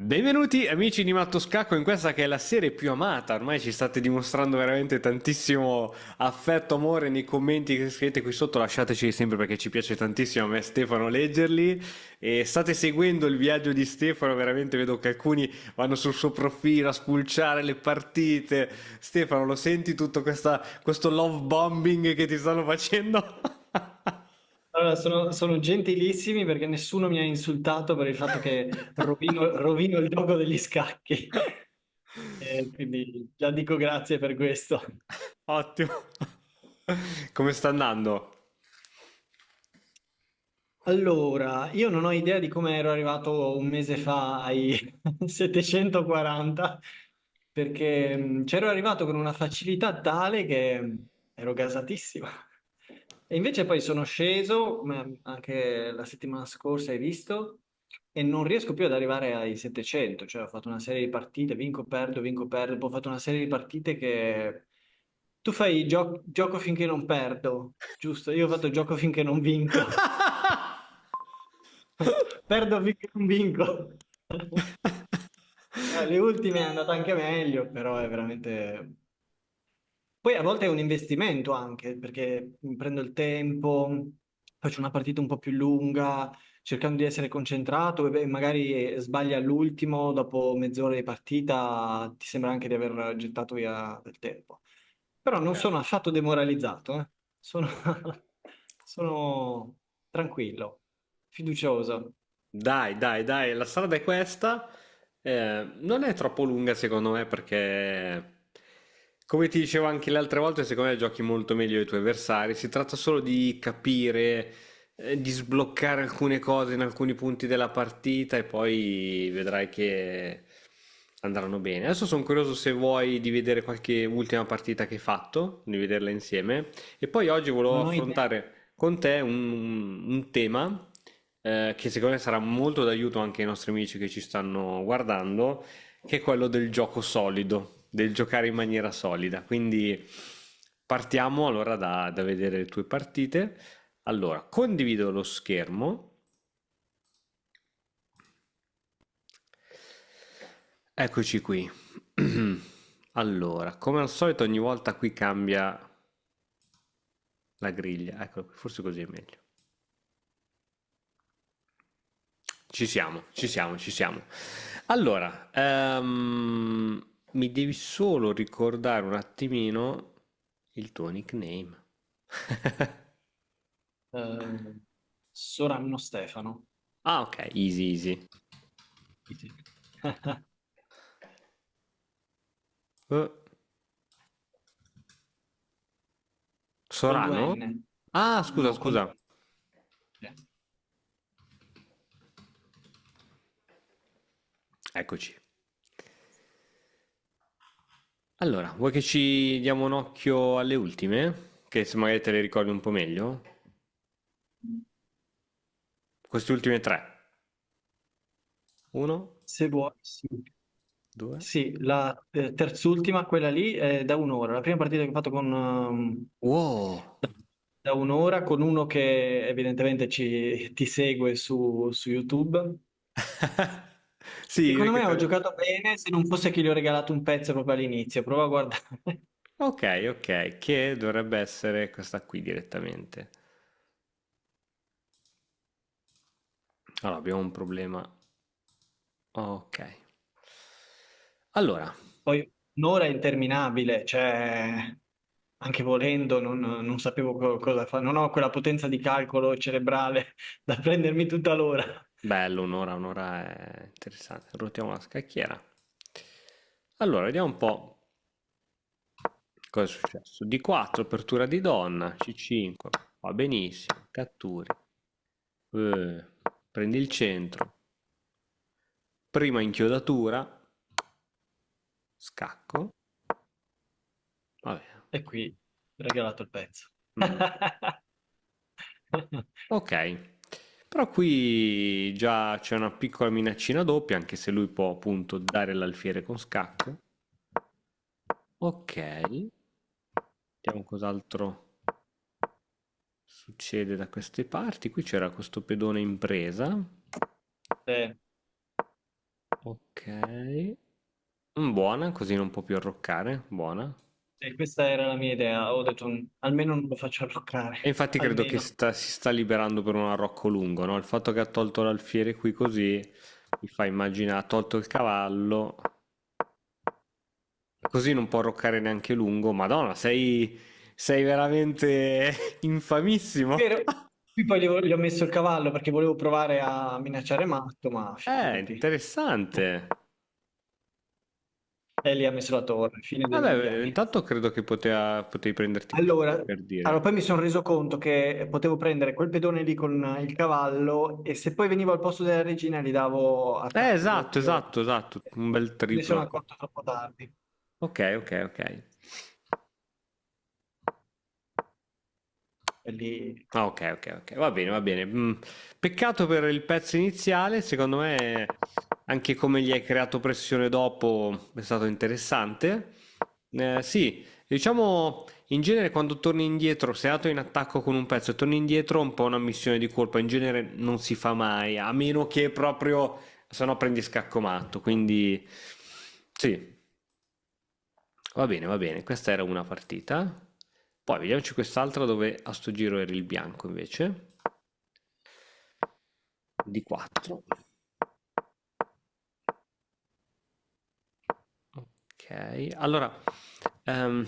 Benvenuti amici di Matto Scacco in questa che è la serie più amata, ormai ci state dimostrando veramente tantissimo affetto, amore nei commenti che scrivete qui sotto, lasciateci sempre perché ci piace tantissimo a me e Stefano leggerli e state seguendo il viaggio di Stefano, veramente vedo che alcuni vanno sul suo profilo a spulciare le partite. Stefano, lo senti tutto questo love bombing che ti stanno facendo? Allora, sono gentilissimi perché nessuno mi ha insultato per il fatto che rovino il gioco degli scacchi. E quindi già dico grazie per questo. Ottimo. Come sta andando? Allora, io non ho idea di come ero arrivato un mese fa ai 740, perché c'ero arrivato con una facilità tale che ero gasatissimo. E invece poi sono sceso, come anche la settimana scorsa hai visto, e non riesco più ad arrivare ai 700, cioè ho fatto una serie di partite, vinco, perdo, poi ho fatto una serie di partite che... Tu fai gioco finché non perdo, giusto? Io ho fatto gioco finché non vinco. Perdo finché non vinco. Le ultime è andata anche meglio, però è veramente... Poi a volte è un investimento anche, perché prendo il tempo, faccio una partita un po' più lunga, cercando di essere concentrato e beh, magari sbagli all'ultimo, dopo mezz'ora di partita ti sembra anche di aver gettato via del tempo. Però non sono affatto demoralizzato, eh. Sono, sono tranquillo, fiducioso. Dai, dai, dai, la strada è questa. Non è troppo lunga secondo me perché, come ti dicevo anche le altre volte, secondo me giochi molto meglio dei tuoi avversari. Si tratta solo di capire, di sbloccare alcune cose in alcuni punti della partita e poi vedrai che andranno bene. Adesso sono curioso se vuoi di vedere qualche ultima partita che hai fatto, di vederla insieme. E poi oggi volevo Non ho idea. affrontare con te un tema che secondo me sarà molto d'aiuto anche ai nostri amici che ci stanno guardando, che è quello del gioco solido, del giocare in maniera solida. Quindi partiamo allora da vedere le tue partite. Allora, condivido lo schermo. Eccoci qui. Allora, come al solito ogni volta qui cambia la griglia. Ecco, forse così è meglio. Ci siamo, ci siamo, ci siamo. Allora, mi devi solo ricordare un attimino il tuo nickname. Eh, Soranno Stefano. Ah, ok, easy, easy. Sì, sì. Eh, Col Sorano? 2N. Ah, scusa, No, col... scusa. Eccoci. Allora, vuoi che ci diamo un occhio alle ultime? Che se magari te le ricordi un po' meglio? Queste ultime tre. Uno, Se vuoi, sì. due. Sì, la terz'ultima, quella lì, è da un'ora. La prima partita che ho fatto Wow! da un'ora con uno che evidentemente ti segue su YouTube. Sì, Secondo perché me ho giocato bene se non fosse che gli ho regalato un pezzo proprio all'inizio. Prova a guardare. ok, ok, che dovrebbe essere questa qui direttamente. Allora, abbiamo un problema. Ok. Allora, Poi un'ora è interminabile, cioè anche volendo non sapevo cosa fare. Non ho quella potenza di calcolo cerebrale da prendermi tutta l'ora. bello, un'ora è interessante. Ruotiamo la scacchiera. Allora, vediamo un po' cosa è successo. D4, apertura di donna, C5, va benissimo, catturi. Eh, prendi il centro, prima inchiodatura, scacco. Vabbè. E qui ho regalato il pezzo. Mm. Ok, però qui già c'è una piccola minaccina doppia, anche se lui può appunto dare l'alfiere con scacco. Ok, vediamo cos'altro succede da queste parti. Qui c'era questo pedone in presa. Eh, Ok. Buona, così non può più arroccare. Buona. E questa era la mia idea. Ho detto, almeno non lo faccio E arroccare. infatti credo che Almeno. si sta liberando per un arrocco lungo, no? Il fatto che ha tolto l'alfiere qui così mi fa immaginare, ha tolto il cavallo, così non può arroccare neanche lungo. Madonna, sei veramente infamissimo. Vero? Qui poi gli ho messo il cavallo perché volevo provare a minacciare Matto, ma figurati. Interessante. E lì ha messo la torre, fine degli Vabbè, inganni. intanto credo che potevi prenderti questo, Allora, per allora, dire. poi mi sono reso conto che potevo prendere quel pedone lì con il cavallo e se poi venivo al posto della regina gli davo attacco Esatto, doppio. esatto, esatto. Un bel Me ne sono triplo. accorto troppo tardi. Ok, ok, ok. E lì... Ah, ok, ok, ok, va bene, va bene. Peccato per il pezzo iniziale, secondo me anche come gli hai creato pressione dopo è stato interessante. Sì, diciamo in genere quando torni indietro, sei andato in attacco con un pezzo e torni indietro, un po' una missione di colpa, in genere non si fa mai, a meno che proprio, se no prendi scacco matto, quindi sì, va bene, questa era una partita. Poi vediamoci quest'altra dove a sto giro eri il bianco invece. Di 4. Ok, allora, ehm,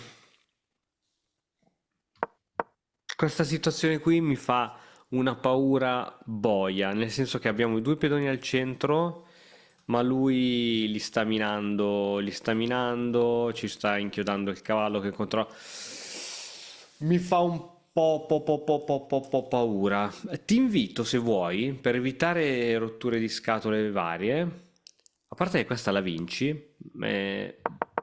questa situazione qui mi fa una paura boia, nel senso che abbiamo i due pedoni al centro, ma lui li sta minando, ci sta inchiodando il cavallo che controlla. Mi fa un po' paura. Ti invito, se vuoi, per evitare rotture di scatole varie, a parte che questa la vinci,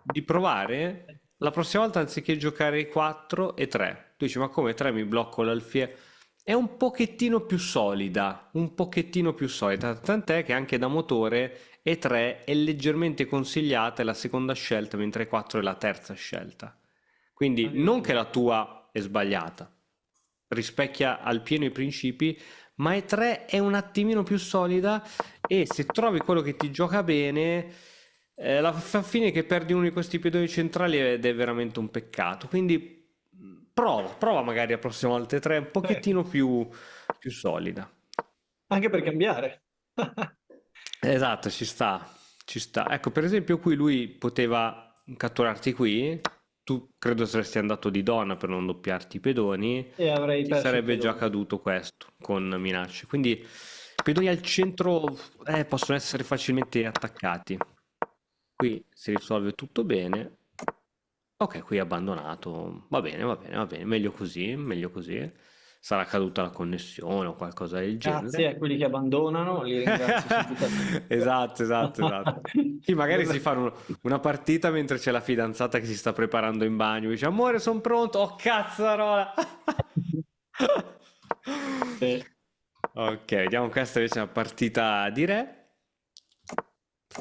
di provare la prossima volta anziché giocare i 4 e 3. Tu dici, ma come 3 mi blocco l'alfiere? È un pochettino più solida, un pochettino più solida, tant'è che anche da motore E3 è leggermente consigliata, è la seconda scelta, mentre E4 è la terza scelta. Quindi non che Addirittura. la tua è sbagliata, rispecchia al pieno i principi, ma E3 è un attimino più solida e se trovi quello che ti gioca bene, la fa fine che perdi uno di questi pedoni centrali ed è veramente un peccato. Quindi prova magari la prossima volta E3 un Sì, pochettino più solida. anche per cambiare. Esatto, ci sta, ci sta. Ecco, per esempio qui lui poteva catturarti qui, tu credo saresti andato di donna per non doppiarti i pedoni, E avrei ti perso il sarebbe già pedone. caduto questo con minacce. Quindi i pedoni al centro possono essere facilmente attaccati. Qui si risolve tutto bene. Ok, qui è abbandonato. Va bene, va bene, va bene. Meglio così, meglio così. Sarà caduta la connessione o qualcosa del Grazie genere. a quelli che abbandonano, li ringrazio sentitamente. Esatto, esatto, esatto. Sì, magari si fanno una partita mentre c'è la fidanzata che si sta preparando in bagno. Dice, amore, sono pronto. Oh, cazzarola! Sì. Ok, vediamo questa invece è una partita di re.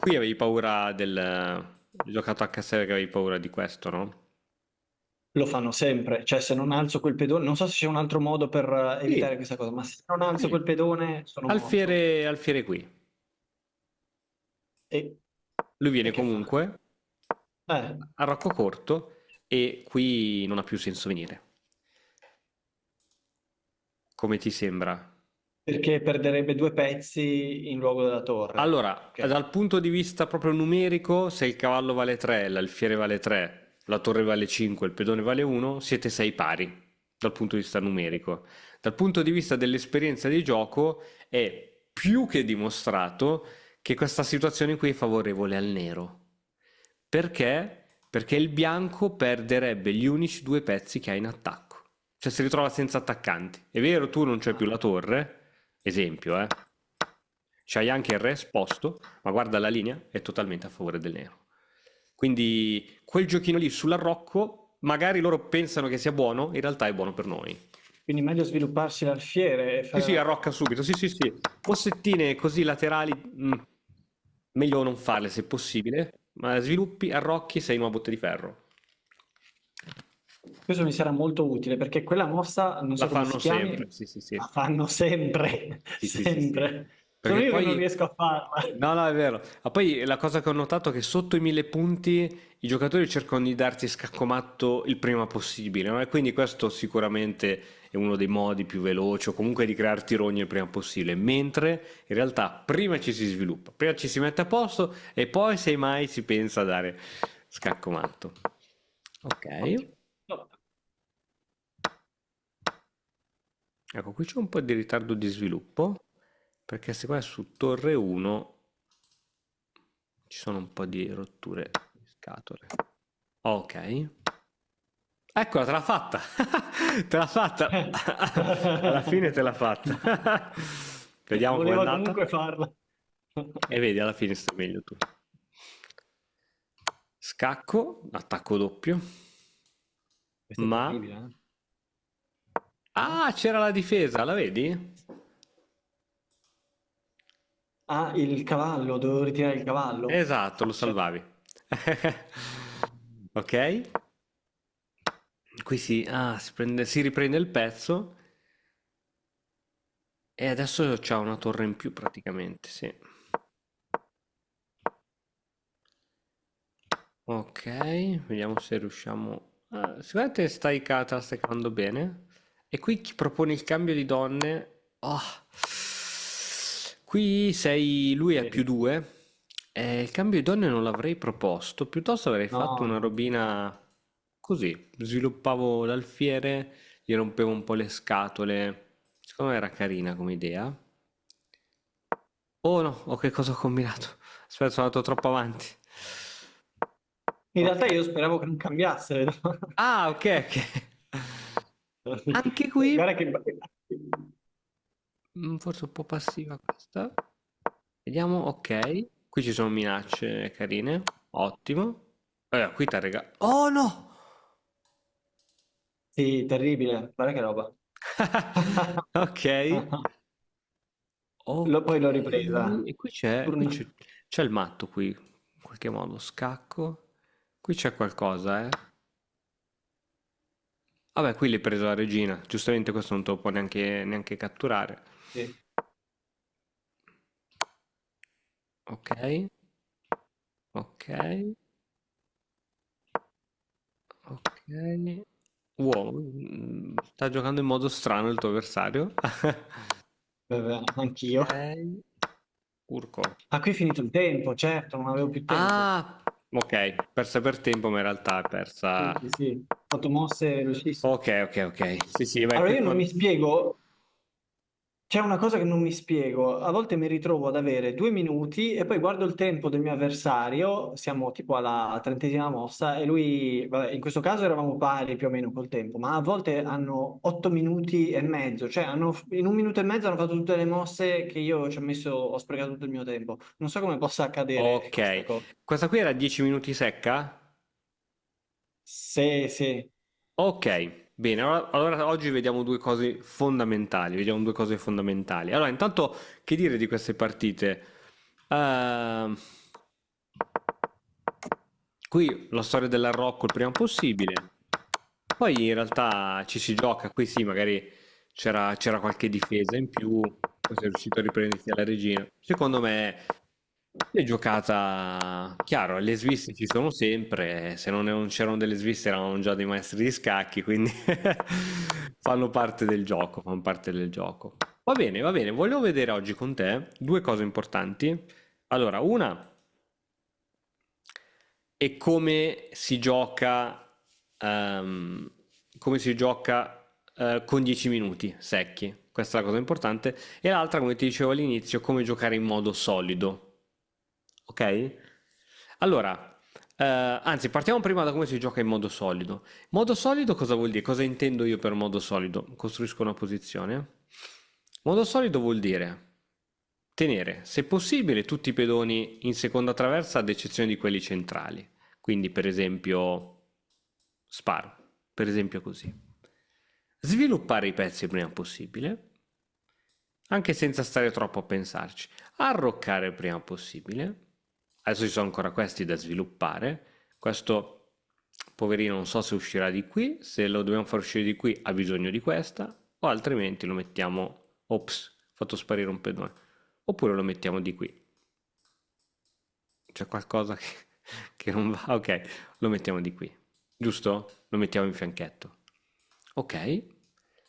Qui avevi paura del... Hai giocato a Cassere che avevi paura di questo, no? Lo fanno sempre, cioè se non alzo quel pedone, non so se c'è un altro modo per evitare Sì, questa cosa, ma se non alzo sì. quel pedone sono morto. Alfiere qui. E, Lui e viene che fa? comunque Eh, a Rocco Corto e qui non ha più senso venire. Come ti sembra? perché perderebbe due pezzi in luogo della torre. Allora, Ok. dal punto di vista proprio numerico, se il cavallo vale 3, l'alfiere vale 3, la torre vale 5, il pedone vale 1, siete 6 pari dal punto di vista numerico. Dal punto di vista dell'esperienza di gioco è più che dimostrato che questa situazione qui è favorevole al nero. Perché? Perché il bianco perderebbe gli unici due pezzi che ha in attacco. Cioè si ritrova senza attaccanti. È vero, tu non c'hai più Ah, la torre, esempio, eh. C'hai anche il re esposto, ma guarda la linea, è totalmente a favore del nero. Quindi quel giochino lì sull'arrocco, magari loro pensano che sia buono, in realtà è buono per noi. quindi meglio svilupparsi l'alfiere e Sì, fare sì, arrocca l'arrocco. subito. Sì, sì, sì. Mossettine così laterali, meglio non farle se possibile, ma sviluppi, arrocchi, sei in una botte di ferro. Questo mi sarà molto utile perché quella mossa, non La so come fanno si sempre, chiami, sì, sì, sì. la fanno sempre, Sì, sì, sì, sì. sempre. Sono Perché io che non poi, riesco a farla. no, no, è vero. Ma poi la cosa che ho notato è che sotto i 1000 punti i giocatori cercano di darti scaccomatto il prima possibile, no? E quindi questo sicuramente è uno dei modi più veloci o comunque di crearti rogni il prima possibile. Mentre in realtà prima ci si sviluppa, prima ci si mette a posto e poi se mai si pensa a dare scaccomatto. Ok. Ottimo. No. Ecco, qui c'è un po' di ritardo di sviluppo, perché se qua su Torre 1 ci sono un po' di rotture di scatole. Ok. Eccola, te l'ha fatta! Te l'ha fatta! Alla fine te l'ha fatta. Vediamo com'è Voleva andata. comunque farla. E vedi, alla fine stai meglio tu. Scacco, attacco doppio. Questo è Ma... terribile, eh? No? Ah, c'era la difesa, la vedi? Ah, il cavallo, dovevo ritirare il cavallo. Esatto, lo Cioè, salvavi. Ok? Qui si riprende il pezzo e adesso c'ha una torre in più praticamente, sì. Ok, vediamo se riusciamo. Sicuramente stai cavando bene. E qui chi propone il cambio di donne? Qui sei lui a più sì. 2. Il cambio di donne non l'avrei proposto, piuttosto avrei fatto No, una no. robina così. Sviluppavo l'alfiere, gli rompevo un po' le scatole. Secondo me era carina come idea. Oh no, che cosa ho combinato? Aspetta, sono andato troppo avanti. In Ok. realtà io speravo che non cambiasse. No? Ah, ok, ok. Anche qui, Guarda che... forse un po' passiva questa. Vediamo, ok. Qui ci sono minacce carine. Ottimo. Qui ti rega. Oh no! Sì, terribile. Guarda che roba. Ok. Poi Ok. l'ho ripresa. E qui c'è il matto qui. In qualche modo. Scacco. Qui c'è qualcosa, eh. Vabbè, qui l'hai preso la regina. Giustamente questo non te lo può neanche catturare. Sì. Ok. Ok. Ok. Wow, sta giocando in modo strano il tuo avversario. Vabbè, anch'io. Ok. Urco. Ah, qui è finito il tempo, certo, non avevo più tempo. Ah, ok, persa per tempo, ma in realtà è persa. Sì, sì, sì. Ho fatto mosse velocissime. Ok, ok, ok. Sì, sì, vai Allora qui io non mi con... spiego, c'è una cosa che non mi spiego. A volte mi ritrovo ad avere 2 minuti e poi guardo il tempo del mio avversario, siamo tipo alla 30ª mossa e lui, vabbè, in questo caso eravamo pari più o meno col tempo, ma a volte hanno 8 minuti e mezzo, cioè in 1 minuto e mezzo hanno fatto tutte le mosse che io ci ho messo, ho sprecato tutto il mio tempo. Non so come possa accadere questa Ok, cosa. questa qui era 10 minuti secca? Sì, sì. Ok, bene, allora oggi vediamo due cose fondamentali, vediamo due cose fondamentali. Allora, intanto, che dire di queste partite? Ehm, Qui la storia dell'Arrocco il prima possibile. Poi in realtà ci si gioca, qui sì, magari c'era qualche difesa in più, poi sei riuscito a riprenderti alla regina. Secondo me l'hai giocata, chiaro, le sviste ci sono sempre, se non c'erano delle sviste eravamo già dei maestri di scacchi, quindi fanno parte del gioco. Va bene, volevo vedere oggi con te due cose importanti. Allora, una e ehm, come si gioca con 10 minuti secchi. Questa è la cosa importante. E l'altra, come ti dicevo all'inizio, come giocare in modo solido. Ok? Allora, anzi, partiamo prima da come si gioca in modo solido. Modo solido cosa vuol dire? Cosa intendo io per modo solido? Costruisco una posizione. Modo solido vuol dire tenere, se possibile, tutti i pedoni in seconda traversa ad eccezione di quelli centrali. Quindi, per esempio, sparo, per esempio così. Sviluppare i pezzi il prima possibile, anche senza stare troppo a pensarci. Arroccare il prima possibile. Adesso ci sono ancora questi da sviluppare. Questo, poverino, non so se uscirà di qui. Se lo dobbiamo far uscire di qui, ha bisogno di questa. O altrimenti lo mettiamo... Ops, ho fatto sparire un pedone. oppure lo mettiamo di qui. C'è qualcosa che non va? Ok, lo mettiamo di qui, giusto? Lo mettiamo in fianchetto. Ok,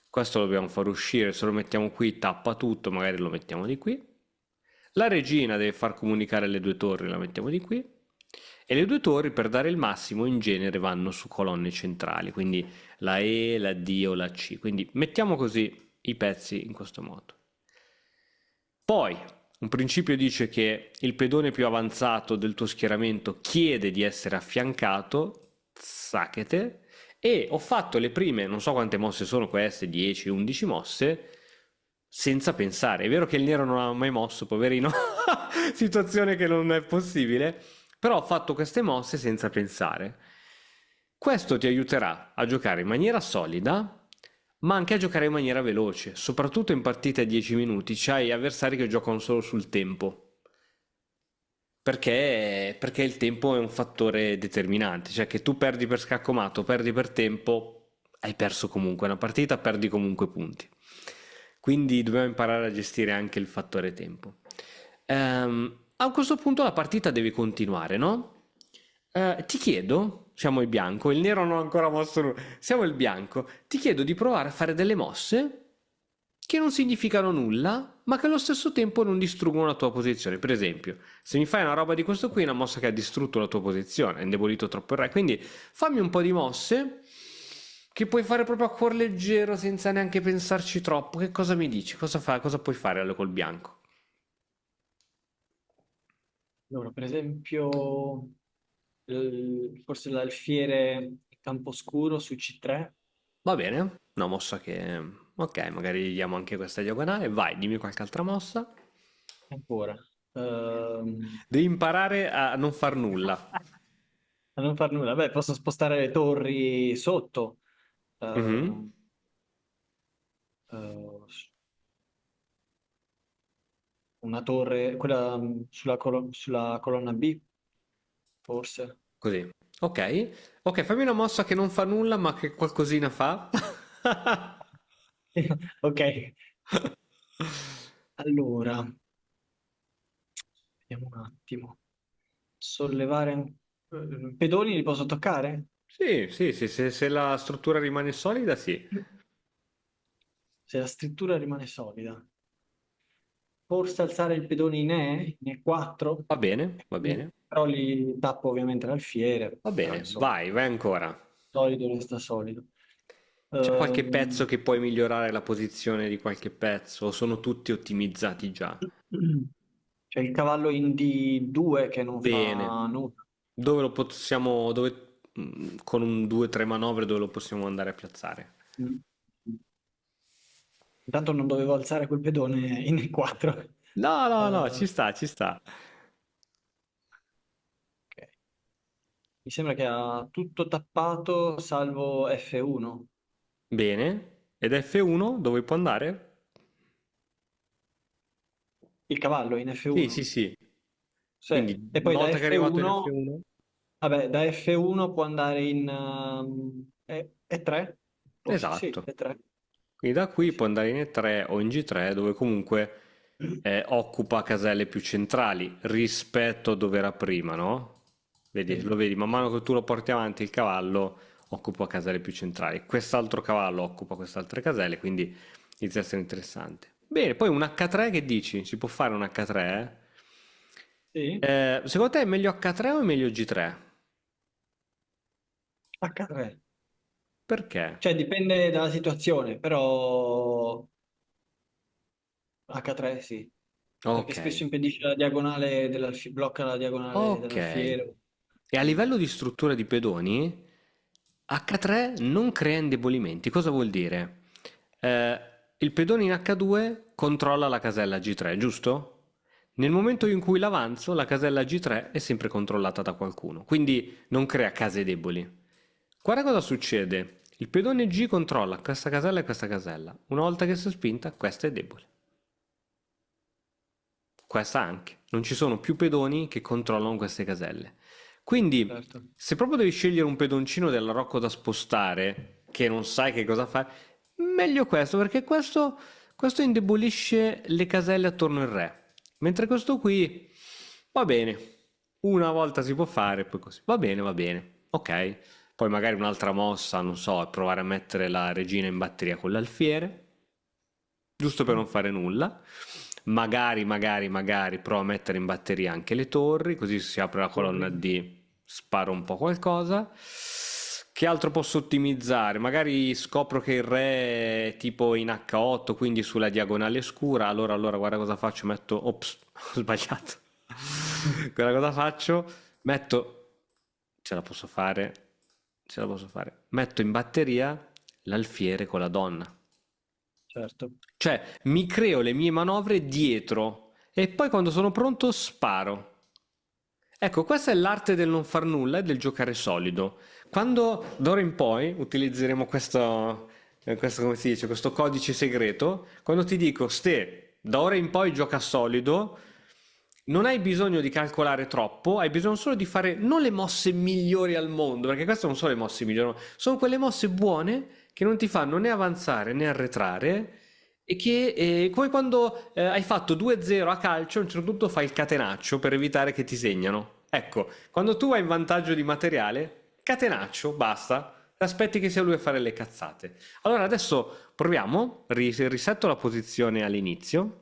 questo lo dobbiamo far uscire, se lo mettiamo qui tappa tutto, magari lo mettiamo di qui. La regina deve far comunicare le due torri, la mettiamo di qui. E le due torri per dare il massimo in genere vanno su colonne centrali, quindi la E, la D o la C. Quindi mettiamo così i pezzi in questo modo. Poi, un principio dice che il pedone più avanzato del tuo schieramento chiede di essere affiancato, sacchete, e ho fatto le prime, non so quante mosse sono queste, 10, 11 mosse, senza pensare. È vero che il nero non ha mai mosso, poverino, situazione che non è possibile, però ho fatto queste mosse senza pensare. Questo ti aiuterà a giocare in maniera solida, ma anche a giocare in maniera veloce, soprattutto in partite a 10 minuti. C'hai avversari che giocano solo sul tempo. Perché il tempo è un fattore determinante, cioè che tu perdi per scaccomato, perdi per tempo, hai perso comunque una partita, perdi comunque punti. Quindi dobbiamo imparare a gestire anche il fattore tempo. A questo punto la partita deve continuare, no? Ti chiedo, siamo il bianco, il nero non ha ancora mosso nulla, siamo il bianco, ti chiedo di provare a fare delle mosse che non significano nulla, ma che allo stesso tempo non distruggono la tua posizione. Per esempio, se mi fai una roba di questo qui, è una mossa che ha distrutto la tua posizione, ha indebolito troppo il re. Quindi fammi un po' di mosse che puoi fare proprio a cuor leggero, senza neanche pensarci troppo. Che cosa mi dici? Cosa fa? Cosa puoi fare col bianco? Allora, per esempio, forse l'alfiere in campo scuro su C3. Va bene, una mossa che... Ok, magari gli diamo anche questa diagonale. Vai, dimmi qualche altra mossa. Ancora. Devi imparare a non far nulla. A non far nulla. Beh, posso spostare le torri sotto. Mhm. Ehm, eh, una torre, quella sulla colonna B, forse. Così. Ok. Ok, fammi una mossa che non fa nulla, ma che qualcosina fa. Ok, allora, vediamo un attimo. Sollevare... pedoni li posso toccare? Sì, sì, sì, se la struttura rimane solida, sì. Se la scrittura rimane solida. Forse alzare il pedone in E4, Va bene, va bene. però li tappo ovviamente l'alfiere, Va però bene, insomma, vai, vai ancora. solido resta solido. C'è qualche pezzo Ehm, che puoi migliorare la posizione di qualche pezzo o sono tutti ottimizzati già? C'è il cavallo in D2 che non Bene. fa nulla. Dove lo possiamo, con un 2-3 manovre dove lo possiamo andare a piazzare? Mm. Intanto non dovevo alzare quel pedone in E4. No, no, no, Ok. ci sta. Mi sembra che ha tutto tappato salvo F1. Bene. Ed F1 dove può andare? Il cavallo in Sì, sì, F1. sì. Sì. Quindi, E una poi da volta che è arrivato in F1, F1? vabbè, da F1 può andare in E3? Forse sì, Esatto. E3. Quindi da Sì, qui sì. può andare in E3 o in G3 dove comunque occupa caselle più centrali rispetto a dove era prima, no? Vedi, Sì, lo vedi, man mano che tu lo porti avanti il cavallo occupa caselle più centrali. Quest'altro cavallo occupa queste altre caselle, quindi inizia a essere interessante. Bene, poi un H3 che dici? Si può fare un H3? sì. Secondo te è meglio H3 o è meglio G3? H3. Perché? Cioè dipende dalla situazione, però H3 sì. Perché Ok, spesso impedisce la diagonale blocca la diagonale ok. dell'alfiere. E a livello di struttura di pedoni, H3 non crea indebolimenti. Cosa vuol dire? Eh, il pedone in H2 controlla la casella G3, giusto? Nel momento in cui l'avanzo, la casella G3 è sempre controllata da qualcuno, quindi non crea case deboli. Guarda cosa succede. Il pedone G controlla questa casella e questa casella. Una volta che si è spinta, questa è debole. Questa anche. Non ci sono più pedoni che controllano queste caselle. Quindi, Certo. se proprio devi scegliere un pedoncino della Rocco da spostare, che non sai che cosa fare, meglio questo, perché questo indebolisce le caselle attorno al re. Mentre questo qui va bene. Una volta si può fare, poi così. Va bene, va bene. Ok. Poi magari un'altra mossa, non so, è provare a mettere la regina in batteria con l'alfiere, giusto per non fare nulla. Magari provo a mettere in batteria anche le torri, così si apre la colonna Torri. D, sparo un po' qualcosa. Che altro posso ottimizzare? Magari scopro che il re è tipo in H8, quindi sulla diagonale scura. Allora, guarda cosa faccio. Metto. Ops, ho sbagliato. Guarda cosa faccio. Metto. Ce la posso fare. Ce la posso fare. Metto in batteria l'alfiere con la donna. Certo. Cioè, mi creo le mie manovre dietro e poi quando sono pronto sparo. Ecco, questa è l'arte del non far nulla e del giocare solido. Quando d'ora in poi utilizzeremo questo, come si dice, questo codice segreto, quando ti dico, Ste, da ora in poi gioca solido, non hai bisogno di calcolare troppo, hai bisogno solo di fare non le mosse migliori al mondo, perché queste non sono le mosse migliori, sono quelle mosse buone che non ti fanno né avanzare né arretrare e che come quando hai fatto 2-0 a calcio, a un certo punto fai il catenaccio per evitare che ti segnano. Ecco, quando tu hai in vantaggio di materiale, catenaccio, basta. Aspetti che sia lui a fare le cazzate. Allora adesso proviamo, risetto la posizione all'inizio.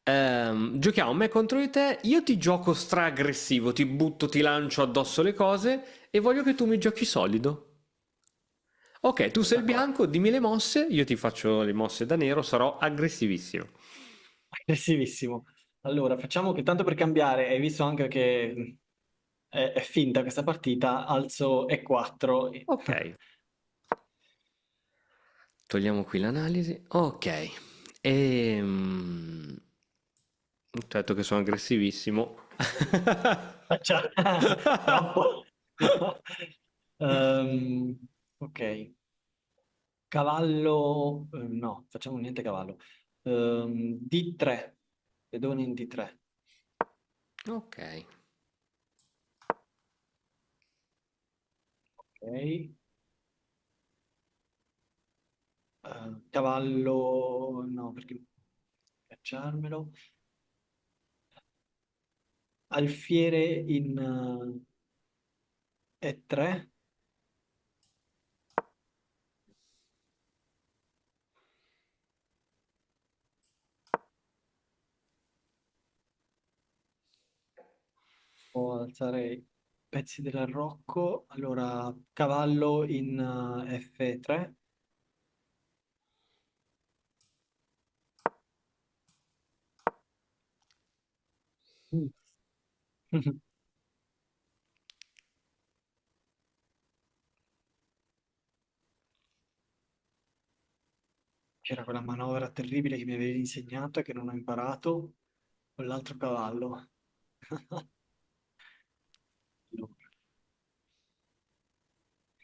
Giochiamo me contro di te, io ti gioco stra aggressivo, ti butto, ti lancio addosso le cose e voglio che tu mi giochi solido. Ok, tu sei il D'accordo. bianco, dimmi le mosse, io ti faccio le mosse da nero, sarò aggressivissimo. Aggressivissimo. Allora, facciamo che tanto per cambiare, hai visto anche che è finta questa partita, alzo E4. Ok, togliamo qui l'analisi. Ok, ho detto che sono aggressivissimo. Faccia- Troppo. Ehm, ok. Cavallo, no, facciamo niente cavallo. D3, pedone in D3. Ok, Ok. Cavallo, no, perché cacciarmelo. Alfiere in E3. Può alzare pezzi dell'arrocco. Allora, cavallo in F3. Mm. C'era quella manovra terribile che mi avevi insegnato e che non ho imparato con l'altro cavallo. Allora.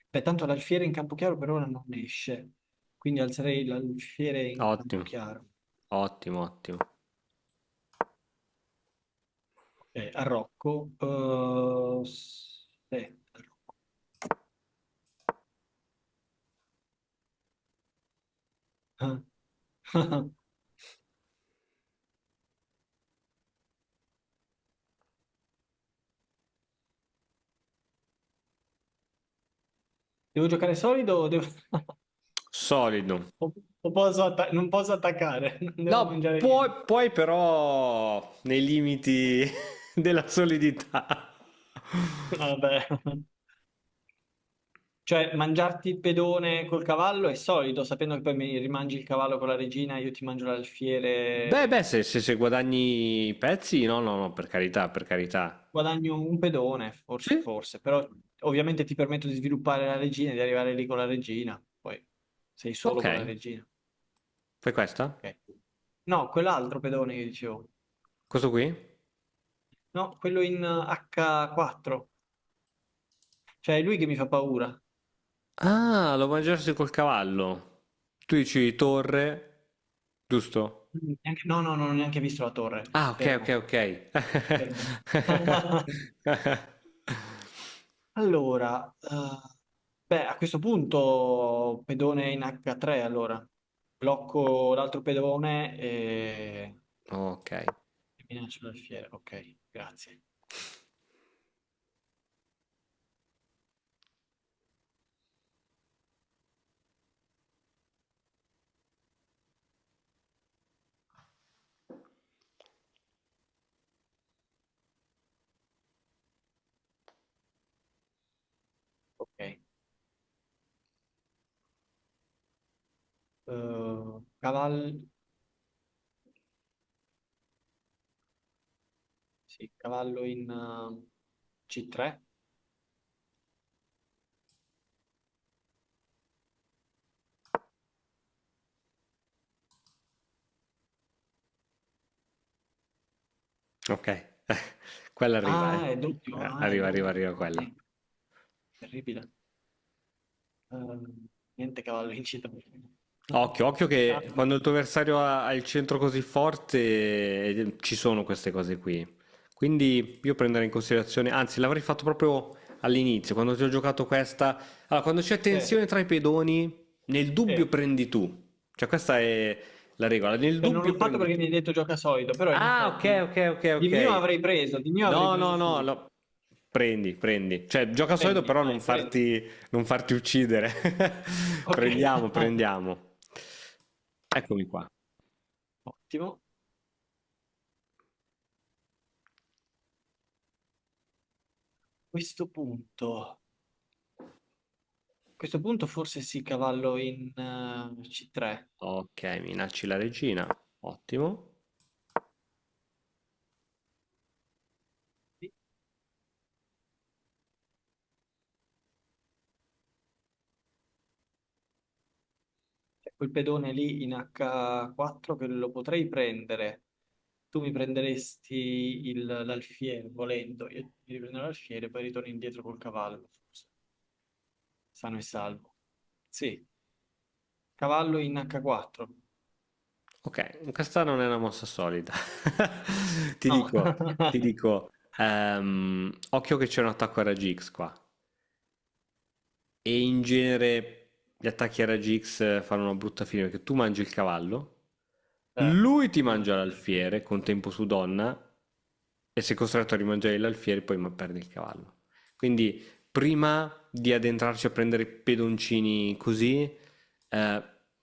Beh, tanto l'alfiere in campo chiaro per ora non esce, quindi alzerei l'alfiere in campo ottimo, chiaro. ottimo, ottimo. Arrocco. Arrocco. Devo giocare solido o devo... Solido. o non posso attaccare, non devo No, mangiare niente. puoi però nei limiti della solidità. Vabbè. Cioè, mangiarti il pedone col cavallo è solido, sapendo che poi mi rimangi il cavallo con la regina, io ti mangio l'alfiere, Beh, se guadagni i pezzi, no, no, no, per carità, per carità. guadagno un pedone, forse, Sì? forse, però ovviamente ti permetto di sviluppare la regina e di arrivare lì con la regina, poi sei solo Ok, con la regina. fai questa? Ok. No, quell'altro pedone che dicevo. Questo qui? No, quello in H4. Cioè, è lui che mi fa paura. Ah, lo mangiarsi col cavallo. Tu dici torre, giusto? No, no, non ho neanche visto la torre. Ah, ok, ok, Fermo, ok. fermo. Allora, beh, a questo punto pedone in H3, allora. Blocco l'altro pedone e... Ok. Minaccio l'alfiere, ok, grazie. Ok. Cavallo, sì, cavallo in C3. Ok. Quella arriva, Ah, è doppio, è Arriva, arriva, doppio. arriva quella. Ok, terribile. Niente cavallo in C3. Occhio, occhio Ah, che quando il tuo avversario ha il centro così forte, ci sono queste cose qui. Quindi io prenderei in considerazione, anzi l'avrei fatto proprio all'inizio, quando ti ho giocato questa. Allora, quando c'è sì, tensione tra i pedoni, nel dubbio sì. prendi tu. Cioè questa è la regola, nel Non l'ho dubbio fatto prendi perché tu. mi hai detto gioca solido, però in Ah, ok, effetti ok, ok, di ok. mio avrei preso, di mio avrei No, preso no, no, subito. no. Prendi, prendi. Cioè, gioca solido, Prendi, però vai, prendi. non farti uccidere. Ok, Prendiamo, prendiamo. Eccomi qua. ottimo. Questo punto, a questo punto forse sì, cavallo in C3. Ok, minacci la regina. Ottimo. Sì. C'è quel pedone lì in H4 che lo potrei prendere. Tu mi prenderesti l'alfiere volendo, io mi riprendo l'alfiere, poi ritorno indietro col cavallo, forse. Sano e salvo. Sì, cavallo in H4. Ok, questa non è una mossa solida. No. Ti dico, occhio che c'è un attacco a raggi X qua. E in genere gli attacchi a raggi X fanno una brutta fine perché tu mangi il cavallo, lui ti No. mangia l'alfiere con tempo su donna e sei costretto a rimangiare l'alfiere e poi perdi il cavallo. Quindi prima di addentrarci a prendere pedoncini così,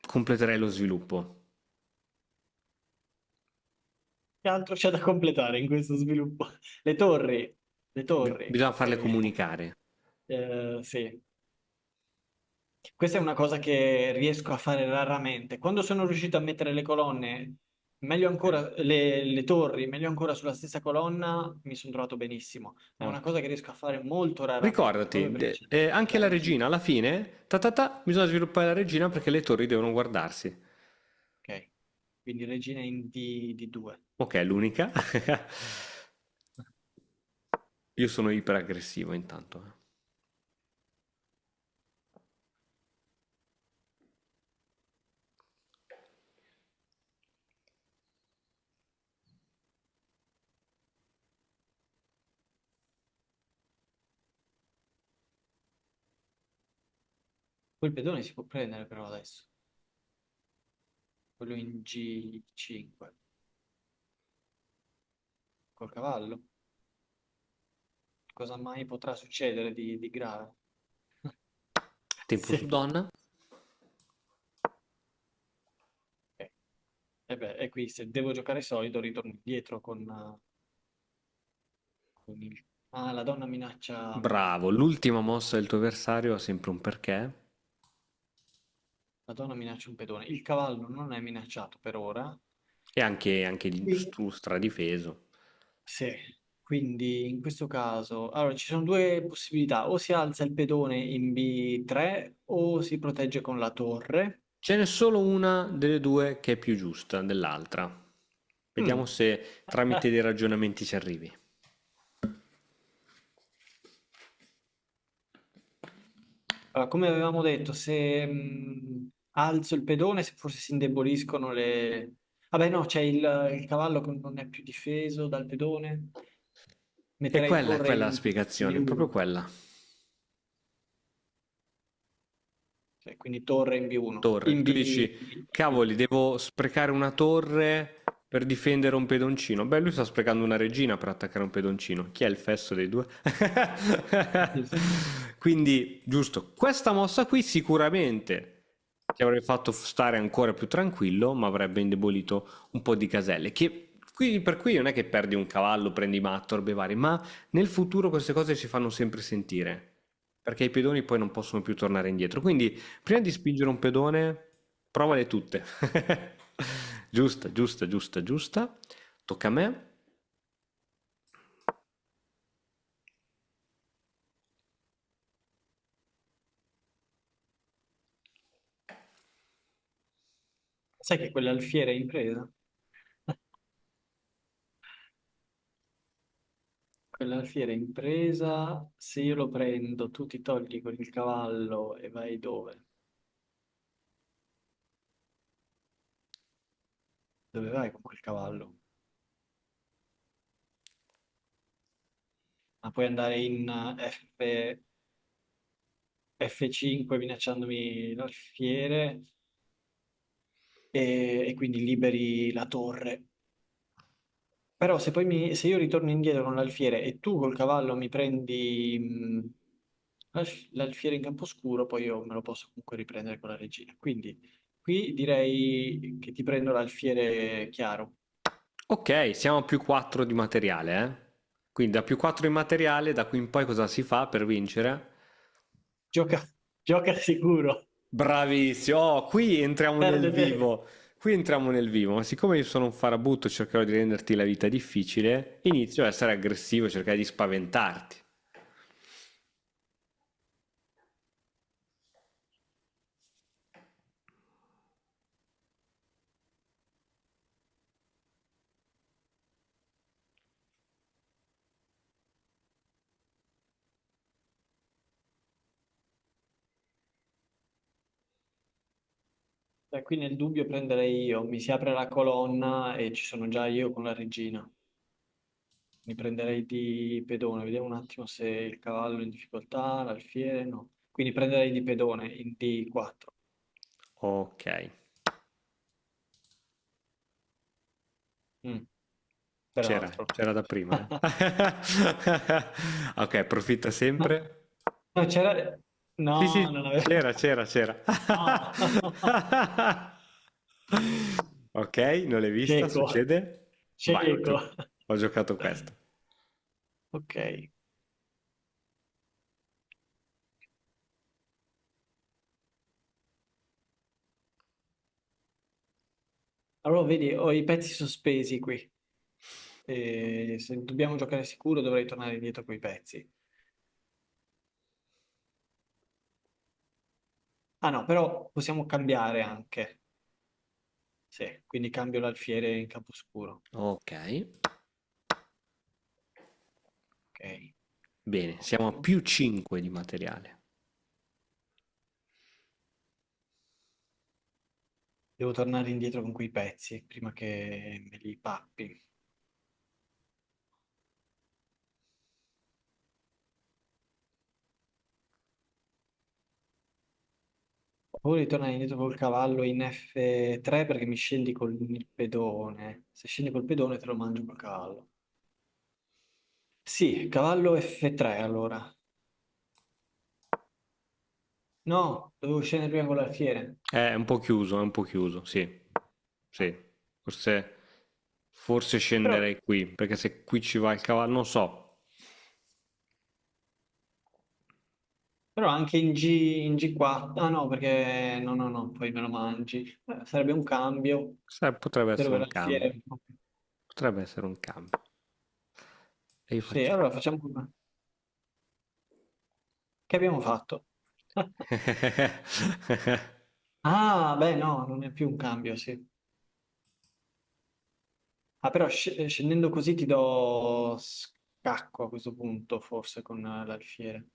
completerei lo sviluppo. Che altro c'è da completare in questo sviluppo? Le torri, le torri, Bisogna ok. farle comunicare. Sì. Questa è una cosa che riesco a fare raramente. Quando sono riuscito a mettere le colonne, meglio ancora le torri, meglio ancora sulla stessa colonna, mi sono trovato benissimo. È una cosa Ottimo. che riesco a fare molto raramente, proprio Ricordati, perché c'è anche la raggi. regina alla fine, bisogna sviluppare la regina perché le torri devono guardarsi. Ok, quindi regina in D2. Ok, l'unica. Io sono iperaggressivo intanto. Quel pedone si può prendere però adesso, quello in G5, col cavallo. Cosa mai potrà succedere di grave? Tempo su Sì. donna. Ok. E beh, e qui se devo giocare solido ritorno indietro con il... Ah, la donna minaccia... Bravo, l'ultima mossa del tuo avversario ha sempre un perché. La donna minaccia un pedone. Il cavallo non è minacciato per ora. E anche Quindi, stradifeso. sì. Quindi in questo caso... Allora, ci sono due possibilità. O si alza il pedone in B3 o si protegge con la torre. Ce n'è solo una delle due che è più giusta dell'altra. Vediamo Mm. se tramite dei ragionamenti ci arrivi. Allora, come avevamo detto, se alzo il pedone, se forse si indeboliscono le... Vabbè, no, c'è il cavallo che non è più difeso dal pedone. Metterei È torre quella la in spiegazione, è proprio B1, quella. cioè, quindi torre in B1. Torre. In Tu dici, B... cavoli, devo sprecare una torre per difendere un pedoncino. Beh, lui sta sprecando una regina per attaccare un pedoncino. Chi è il fesso dei due? Sì, sì. Quindi, giusto, questa mossa qui sicuramente ti avrebbe fatto stare ancora più tranquillo, ma avrebbe indebolito un po' di caselle. Che qui, per cui non è che perdi un cavallo, prendi mattorbe vari, ma nel futuro queste cose si fanno sempre sentire. Perché i pedoni poi non possono più tornare indietro. Quindi, prima di spingere un pedone, provale tutte. Giusta, giusta, giusta, giusta. Tocca a me. Sai che quell'alfiere è in presa? Quell'alfiere è in presa, se io lo prendo, tu ti togli con il cavallo e vai dove? Dove vai con quel cavallo? Ma puoi andare in F5 minacciandomi l'alfiere e quindi liberi la torre. Però se io ritorno indietro con l'alfiere e tu col cavallo mi prendi l'alfiere in campo scuro, poi io me lo posso comunque riprendere con la regina. Quindi qui direi che ti prendo l'alfiere chiaro. Ok, siamo a più 4 di materiale, eh? Quindi da più 4 di materiale, da qui in poi cosa si fa per vincere? Gioca, gioca sicuro. Bravissimo! Oh, qui entriamo nel Perde te. vivo. Qui entriamo nel vivo, ma siccome io sono un farabutto e cercherò di renderti la vita difficile, inizio a essere aggressivo e cercare di spaventarti. Qui nel dubbio prenderei io. Mi si apre la colonna e ci sono già io con la regina. Mi prenderei di pedone. Vediamo un attimo se il cavallo è in difficoltà, l'alfiere, no. Quindi prenderei di pedone in D4. Ok, Mm, c'era, peraltro. c'era da prima, eh. Ok, approfitta No, sempre. no, c'era... Sì, No, non sì, avevo... c'era, c'era, c'era. No. Ok, non l'hai vista, Cieco, succede? Vai, cieco. ho giocato questo. Ok. Allora, vedi, ho i pezzi sospesi qui. E se dobbiamo giocare sicuro dovrei tornare indietro con i pezzi. Ah no, però possiamo cambiare anche. Sì, quindi cambio l'alfiere in camposcuro. Ok, Ok. bene, siamo a Ottimo. più 5 di materiale. Devo tornare indietro con quei pezzi prima che me li pappi. Poi ritornare indietro col cavallo in F3 perché mi scendi con il pedone. Se scendi col pedone te lo mangio col cavallo. Sì, cavallo F3 allora. No, dovevo scendere prima con l'alfiere. È un po' chiuso, è un po' chiuso, sì. Sì, forse, forse Però, scenderei qui, perché se qui ci va il cavallo, non so. però anche in G4. Ah no, perché no, no, no, poi me lo mangi. Sarebbe un cambio. Potrebbe Spero essere che un cambio. l'alfiere... Potrebbe essere un cambio. E io Sì, faccio... allora facciamo... Che abbiamo fatto? Ah, beh, no, non è più un cambio, sì. Ah, però scendendo così ti do scacco a questo punto, forse con l'alfiere.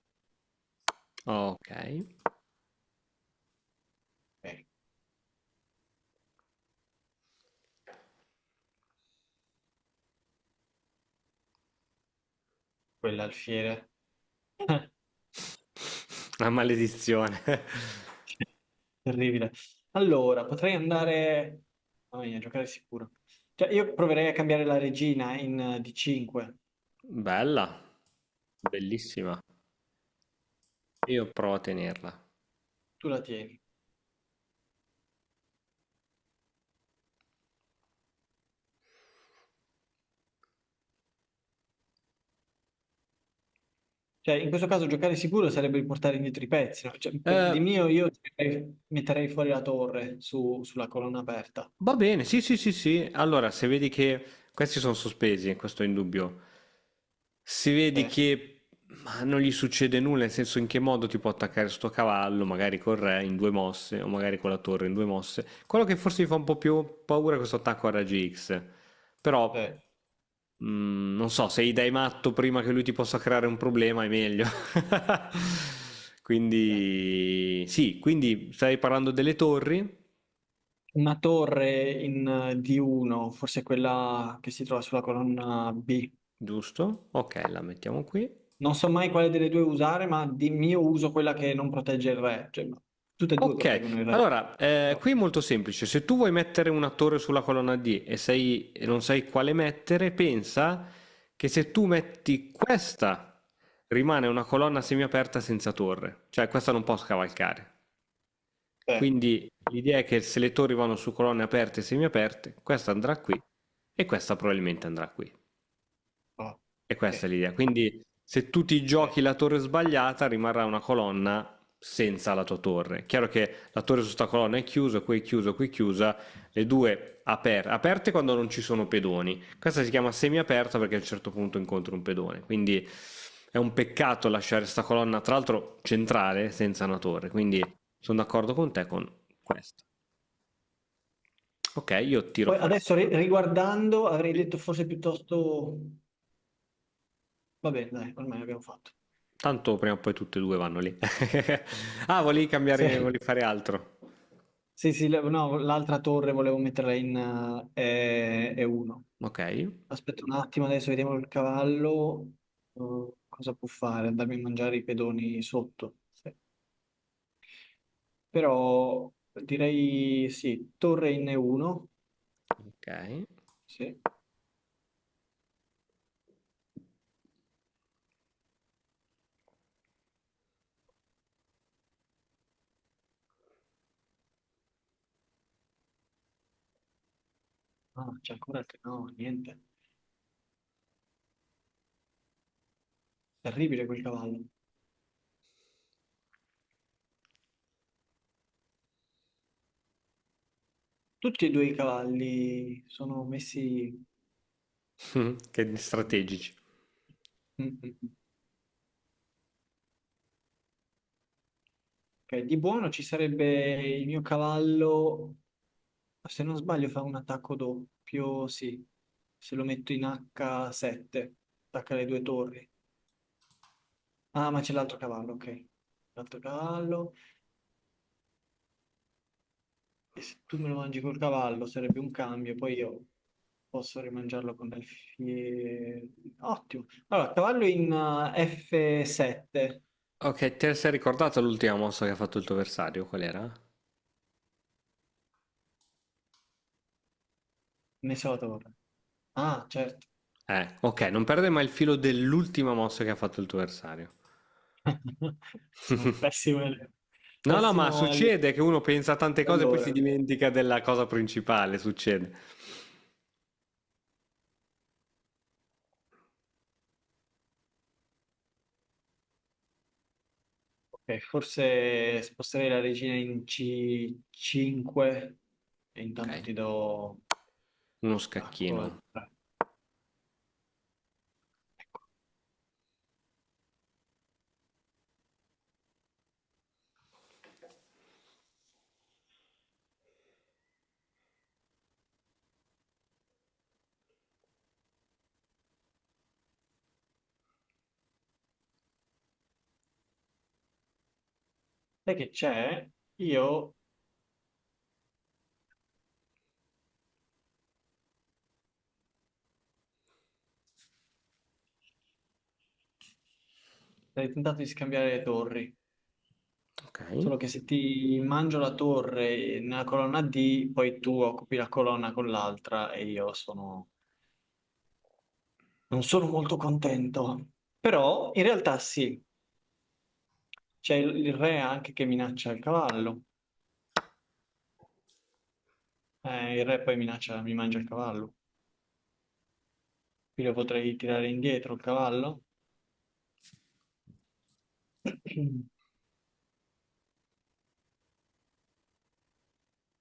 Ok, Ok, quell'alfiere. la maledizione. Terribile. Allora, potrei andare... Mamma mia, giocare sicuro. Cioè, io proverei a cambiare la regina in D5. Bella, bellissima. Io provo a tenerla. Tu la tieni. Cioè, in questo caso giocare sicuro sarebbe portare indietro i pezzi, no? Cioè, Eh, di mio io metterei fuori la torre sulla colonna aperta. Va bene, sì, sì, sì, sì. Allora, se vedi che questi sono sospesi, questo è indubbio. Se vedi Sì. che ma non gli succede nulla, nel senso in che modo ti può attaccare sto cavallo, magari col re in due mosse, o magari con la torre in due mosse. Quello che forse mi fa un po' più paura è questo attacco a raggi X. Però, Sì. non so, se gli dai matto prima che lui ti possa creare un problema è meglio. Sì. Quindi, sì, quindi stai parlando delle torri, Una torre in D1, forse quella che si trova sulla colonna B. giusto? Ok, la mettiamo qui. Non so mai quale delle due usare, ma di mio uso quella che non protegge il re. Cioè, tutte e due Ok, proteggono il re. allora, Però, qui è molto semplice. Se tu vuoi mettere una torre sulla colonna D e non sai quale mettere, pensa che se tu metti questa, rimane una colonna semiaperta senza torre. Cioè, questa non può scavalcare. sì. Quindi l'idea è che se le torri vanno su colonne aperte e semiaperte, questa andrà qui e questa probabilmente andrà qui. Oh, E questa è ok, l'idea. Quindi se tu ti ok. giochi la torre sbagliata, rimarrà una colonna senza la tua torre. Chiaro che la torre su sta colonna è chiusa, qui è chiusa, qui è chiusa, le due aperte quando non ci sono pedoni. Questa si chiama semi-aperta perché a un certo punto incontri un pedone. Quindi è un peccato lasciare sta colonna, tra l'altro centrale, senza una torre. Quindi sono d'accordo con te con questo. Ok, io tiro Poi fuori. adesso riguardando avrei detto forse piuttosto... Va bene, dai, ormai l'abbiamo fatto. Tanto prima o poi tutte e due vanno lì. Ah, volevi cambiare, Sì, volevi fare altro. sì, sì, no, l'altra torre volevo metterla in E1. Ok, Aspetta un attimo, adesso vediamo il cavallo. Cosa può fare? Andarmi a mangiare i pedoni sotto. Sì. Però direi sì, torre in E1. ok. Sì. Ah, c'è ancora... No, niente. Terribile quel cavallo. Tutti e due i cavalli sono messi... Che strategici. Mm, mm, mm. Ok, di buono ci sarebbe il mio cavallo, se non sbaglio fa un attacco doppio, sì, se lo metto in H7, attacca le due torri. Ah, ma c'è l'altro cavallo, ok. L'altro cavallo, e se tu me lo mangi col cavallo sarebbe un cambio, poi io posso rimangiarlo con alfiere. Ottimo. Allora, cavallo in F7, Ok, ti sei ricordata l'ultima mossa che ha fatto il tuo avversario? Qual era? messo la torre. Ah, certo. Ok, non perdere mai il filo dell'ultima mossa che ha fatto il tuo avversario. Sono pessimo, No, no, ma pessimo succede che uno pensa a tante cose e poi si allora. dimentica della cosa principale, succede. Ok, forse sposterei la regina in C5 e Ok, intanto ti do uno attacco al scacchino. re. Ecco. Sai che c'è? Io avrei tentato di scambiare le torri. Ok. Solo che se ti mangio la torre nella colonna D, poi tu occupi la colonna con l'altra e non sono molto contento. Però in realtà sì, c'è il re anche che minaccia il cavallo. Il re poi mi mangia il cavallo. Qui lo potrei tirare indietro il cavallo.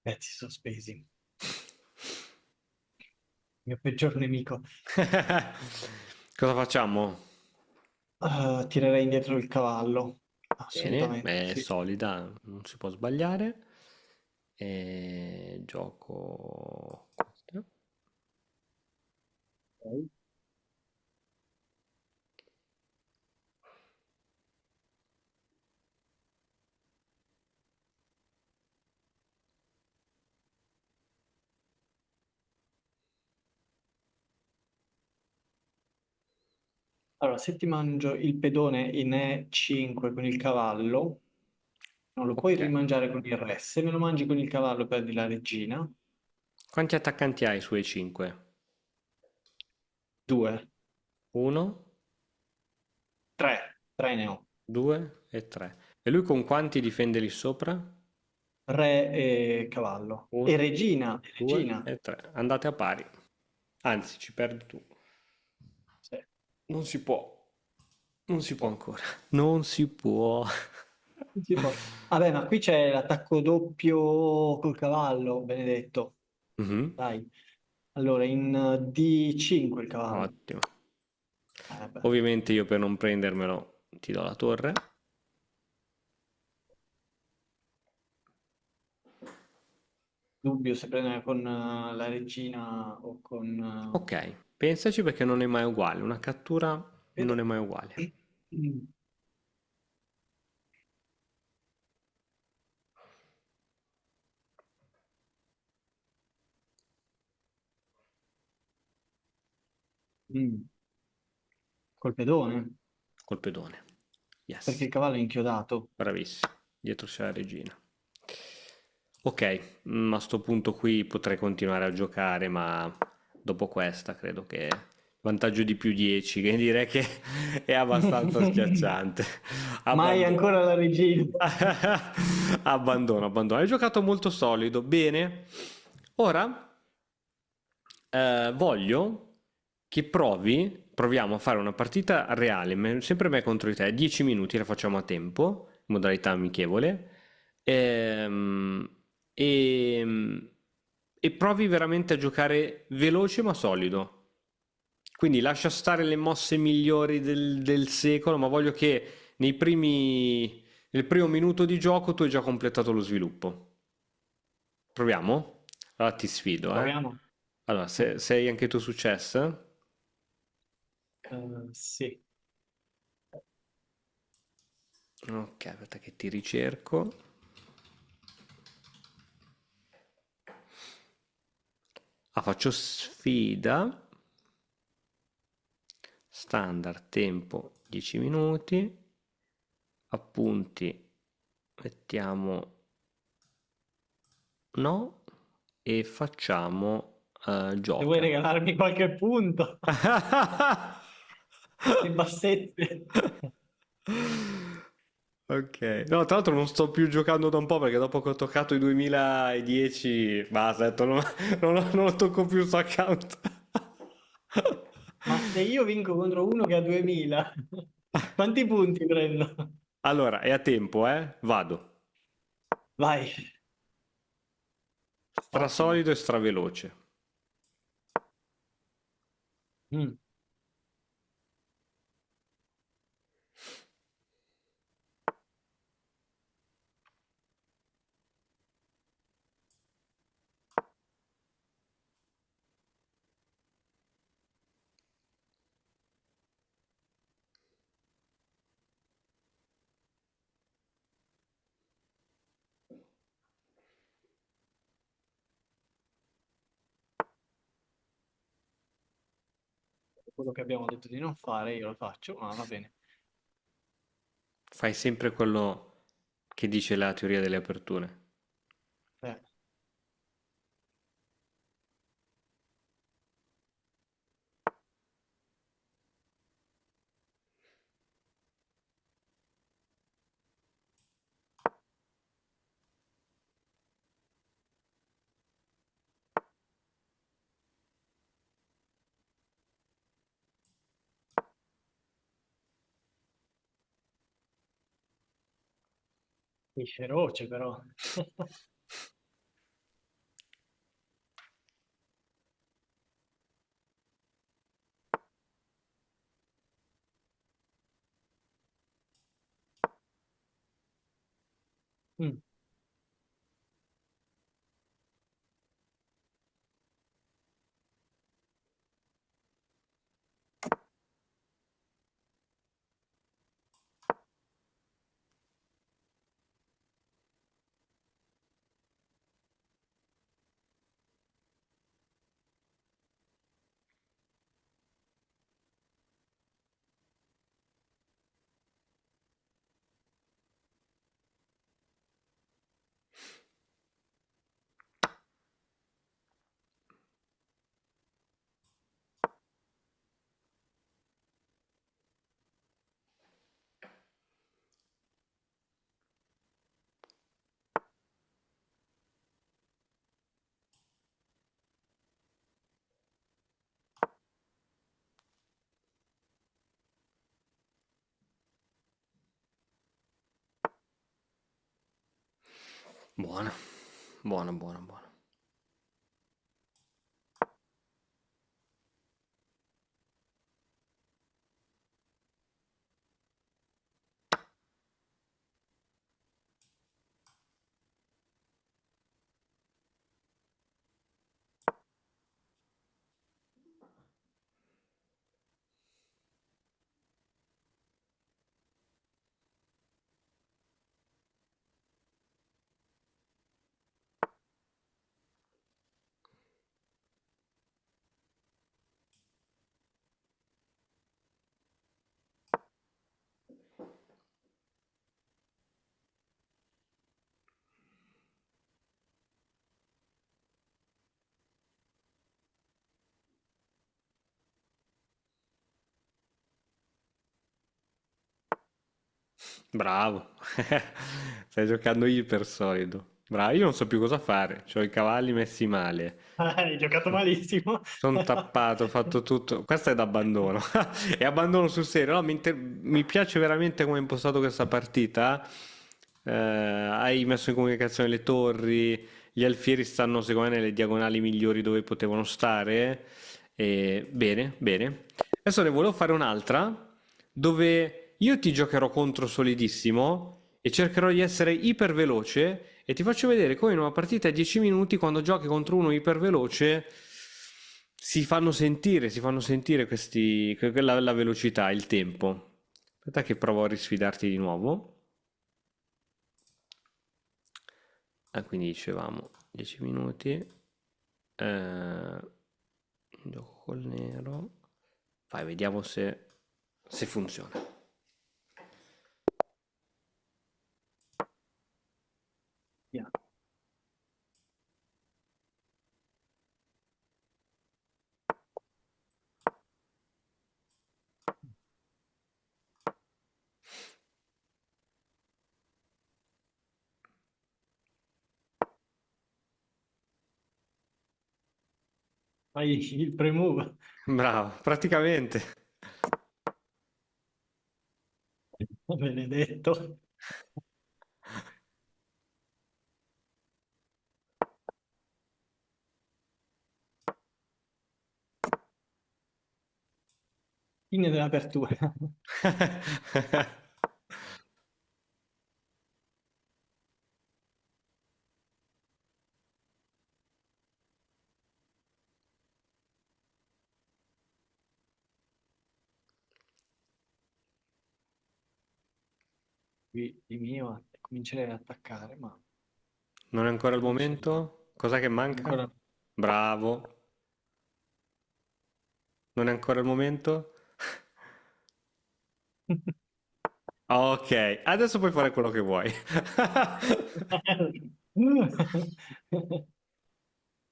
Pezzi sospesi. Il mio peggior nemico. Cosa facciamo? Tirerei indietro il cavallo. Bene, Assolutamente, è sì. solida, non si può sbagliare. E gioco questa. Ok. Allora, se ti mangio il pedone in E5 con il cavallo, non lo puoi Ok. rimangiare con il re. Se me lo mangi con il cavallo, perdi la regina. Quanti attaccanti hai su E5? Due, Uno, tre ne ho. due e tre. E lui con quanti difende lì sopra? Re e cavallo. E Uno, regina, e due regina. e tre. Andate a pari. Anzi, ci perdi tu. Sì, Non si può. Non si può può. ancora. Non si può. Si può. Vabbè, ma qui c'è l'attacco doppio col cavallo, benedetto. Mhm. Dai. Allora, in D5 il cavallo. Ottimo. Beh. Ovviamente io per non prendermelo ti do la torre. Dubbio se prendere con la regina o con... Ok, pensaci perché non è mai uguale. Una cattura non vedo- è mai uguale. Mm. Mm. Col pedone, Col pedone. perché Yes. il cavallo è inchiodato. Bravissimo. Dietro c'è la regina. Ok, a sto punto qui potrei continuare a giocare, ma dopo questa credo che vantaggio di più 10, che direi che è abbastanza schiacciante. Mai Abbandono. ancora la regina. Abbandono, abbandono. Hai giocato molto solido, bene. Ora voglio che proviamo a fare una partita reale, sempre me contro di te, 10 minuti, la facciamo a tempo, in modalità amichevole, ehm, e, e provi veramente a giocare veloce ma solido. Quindi lascia stare le mosse migliori del secolo, ma voglio che nel primo minuto di gioco tu hai già completato lo sviluppo. Proviamo? Allora ti sfido, eh. Proviamo. Allora, Sì. sei anche tu su chess? Sì. Ok, aspetta che ti ricerco. Ah, faccio sfida. Standard tempo 10 minuti. Appunti mettiamo no e facciamo Se vuoi gioca. regalarmi qualche punto, che bassette. Ok, no, tra l'altro non sto più giocando da un po' perché dopo che ho toccato i 2010, basta, ho detto, non lo tocco più sto account. Ma se io vinco contro uno che ha 2000, quanti punti prendo? Allora, è a tempo, eh? Vado. Vai. Ottimo. Strasolido e straveloce. Mm. Quello che abbiamo detto di non fare, io lo faccio, ma va bene. Fai sempre quello che dice la teoria delle aperture. Eh, è feroce però. Mm. Buono, buono, buono, buono. Bravo. Stai giocando iper solido. Bravo, io non so più cosa fare. C'ho i cavalli messi male. Hai giocato malissimo. Sono tappato, ho fatto tutto. Questo è d'abbandono. E abbandono sul serio. No, mi piace veramente come hai impostato questa partita. Hai messo in comunicazione le torri. Gli alfieri stanno, secondo me, nelle diagonali migliori dove potevano stare. E bene, bene. Adesso ne volevo fare un'altra dove io ti giocherò contro solidissimo e cercherò di essere iper veloce e ti faccio vedere come in una partita a 10 minuti, quando giochi contro uno iper veloce, si fanno sentire la velocità, il tempo. Aspetta che provo a risfidarti di nuovo. Quindi dicevamo 10 minuti. Gioco col nero. Vai, vediamo se funziona. Yeah. Fai il pre-move. Bravo, praticamente. Benedetto. Fine dell'apertura. Qui di mio comincerei ad attaccare, ma Non è ancora il non ci arrivo. momento? Cos'è che manca? Ancora. Bravo. Non è ancora il momento? Ok, adesso puoi fare quello che vuoi.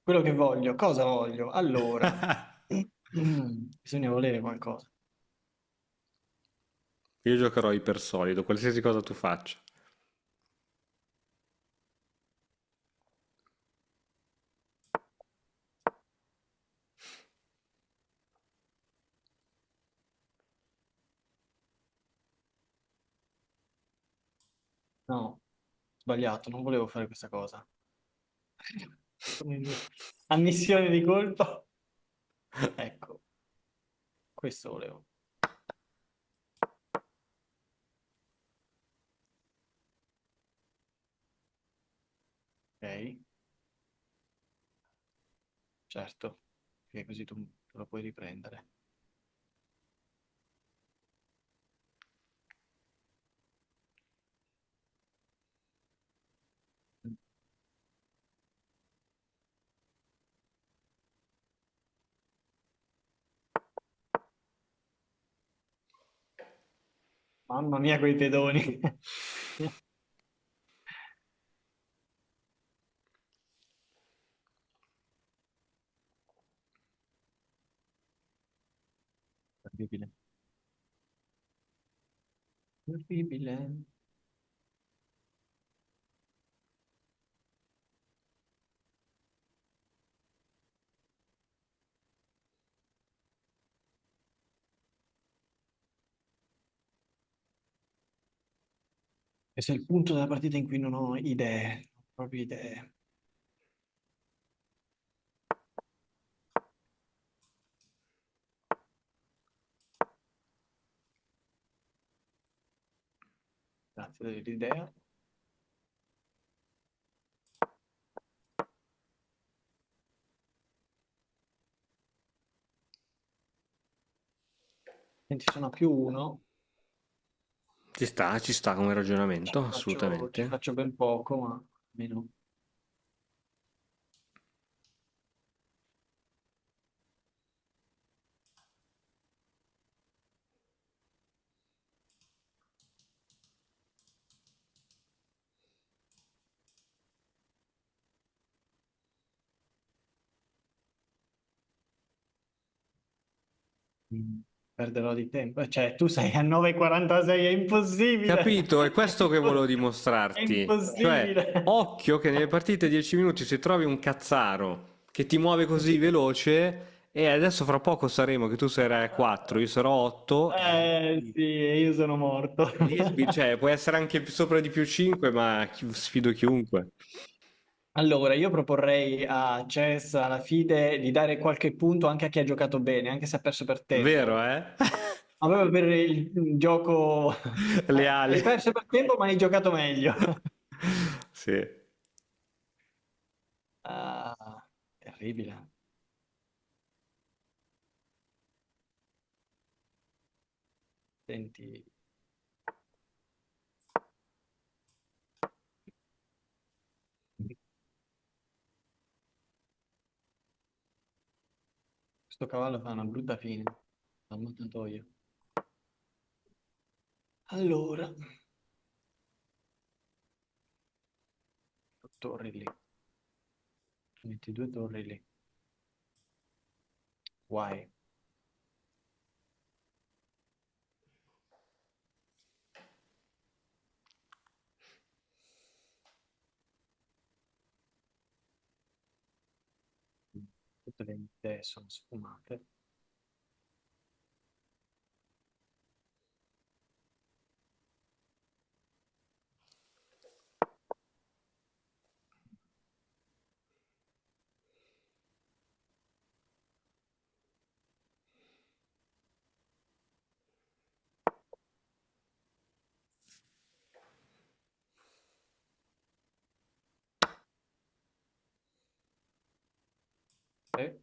Quello che voglio, cosa voglio? Allora, bisogna volere qualcosa. Io giocherò ipersolido, qualsiasi cosa tu faccia. No, sbagliato, non volevo fare questa cosa. Ammissione di colpa. Ecco, questo volevo. Ok, certo, che così tu te lo puoi riprendere. Mamma mia, quei pedoni. Terribile. Terribile. Questo è il punto della partita in cui non ho idee, non ho proprio idee. Grazie dell'idea. Senti, sono a più uno, Ci sta come ragionamento, ci assolutamente. faccio ben poco, ma almeno. Mm. Perderò di tempo. Cioè, tu sei a 9,46, è impossibile! Capito? È È questo che volevo è dimostrarti. Cioè, impossibile! occhio che nelle partite 10 minuti se trovi un cazzaro che ti muove così veloce e adesso fra poco saremo che tu sarai a 4, io sarò 8 Sì, io sono morto. cioè puoi essere anche sopra di più 5, ma sfido chiunque. Allora, io proporrei a Chess, alla FIDE, di dare qualche punto anche a chi ha giocato bene, anche se ha perso per Vero, tempo. eh? Ma proprio per il gioco... Leale. Hai perso per tempo, ma hai giocato meglio. Sì. Ah, terribile. Senti, questo cavallo fa una brutta fine. L'ho ammazzato io. Allora, torri lì. Metti due torri lì. Guai. Tutte le idee sono sfumate. Eh?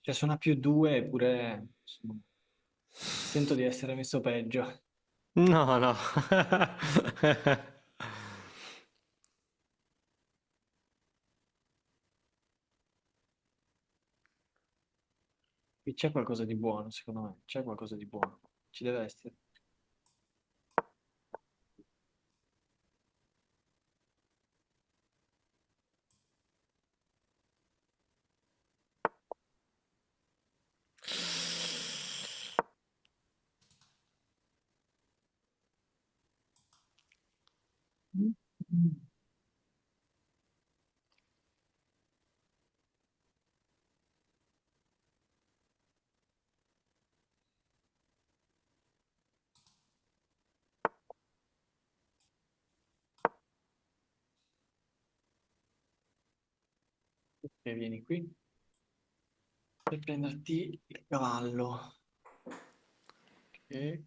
Cioè, suona più due, eppure insomma, sento di essere messo peggio. No, no. Qui c'è qualcosa di buono, secondo me. C'è qualcosa di buono. Ci deve essere. Ok, vieni qui per prenderti il cavallo. Ok.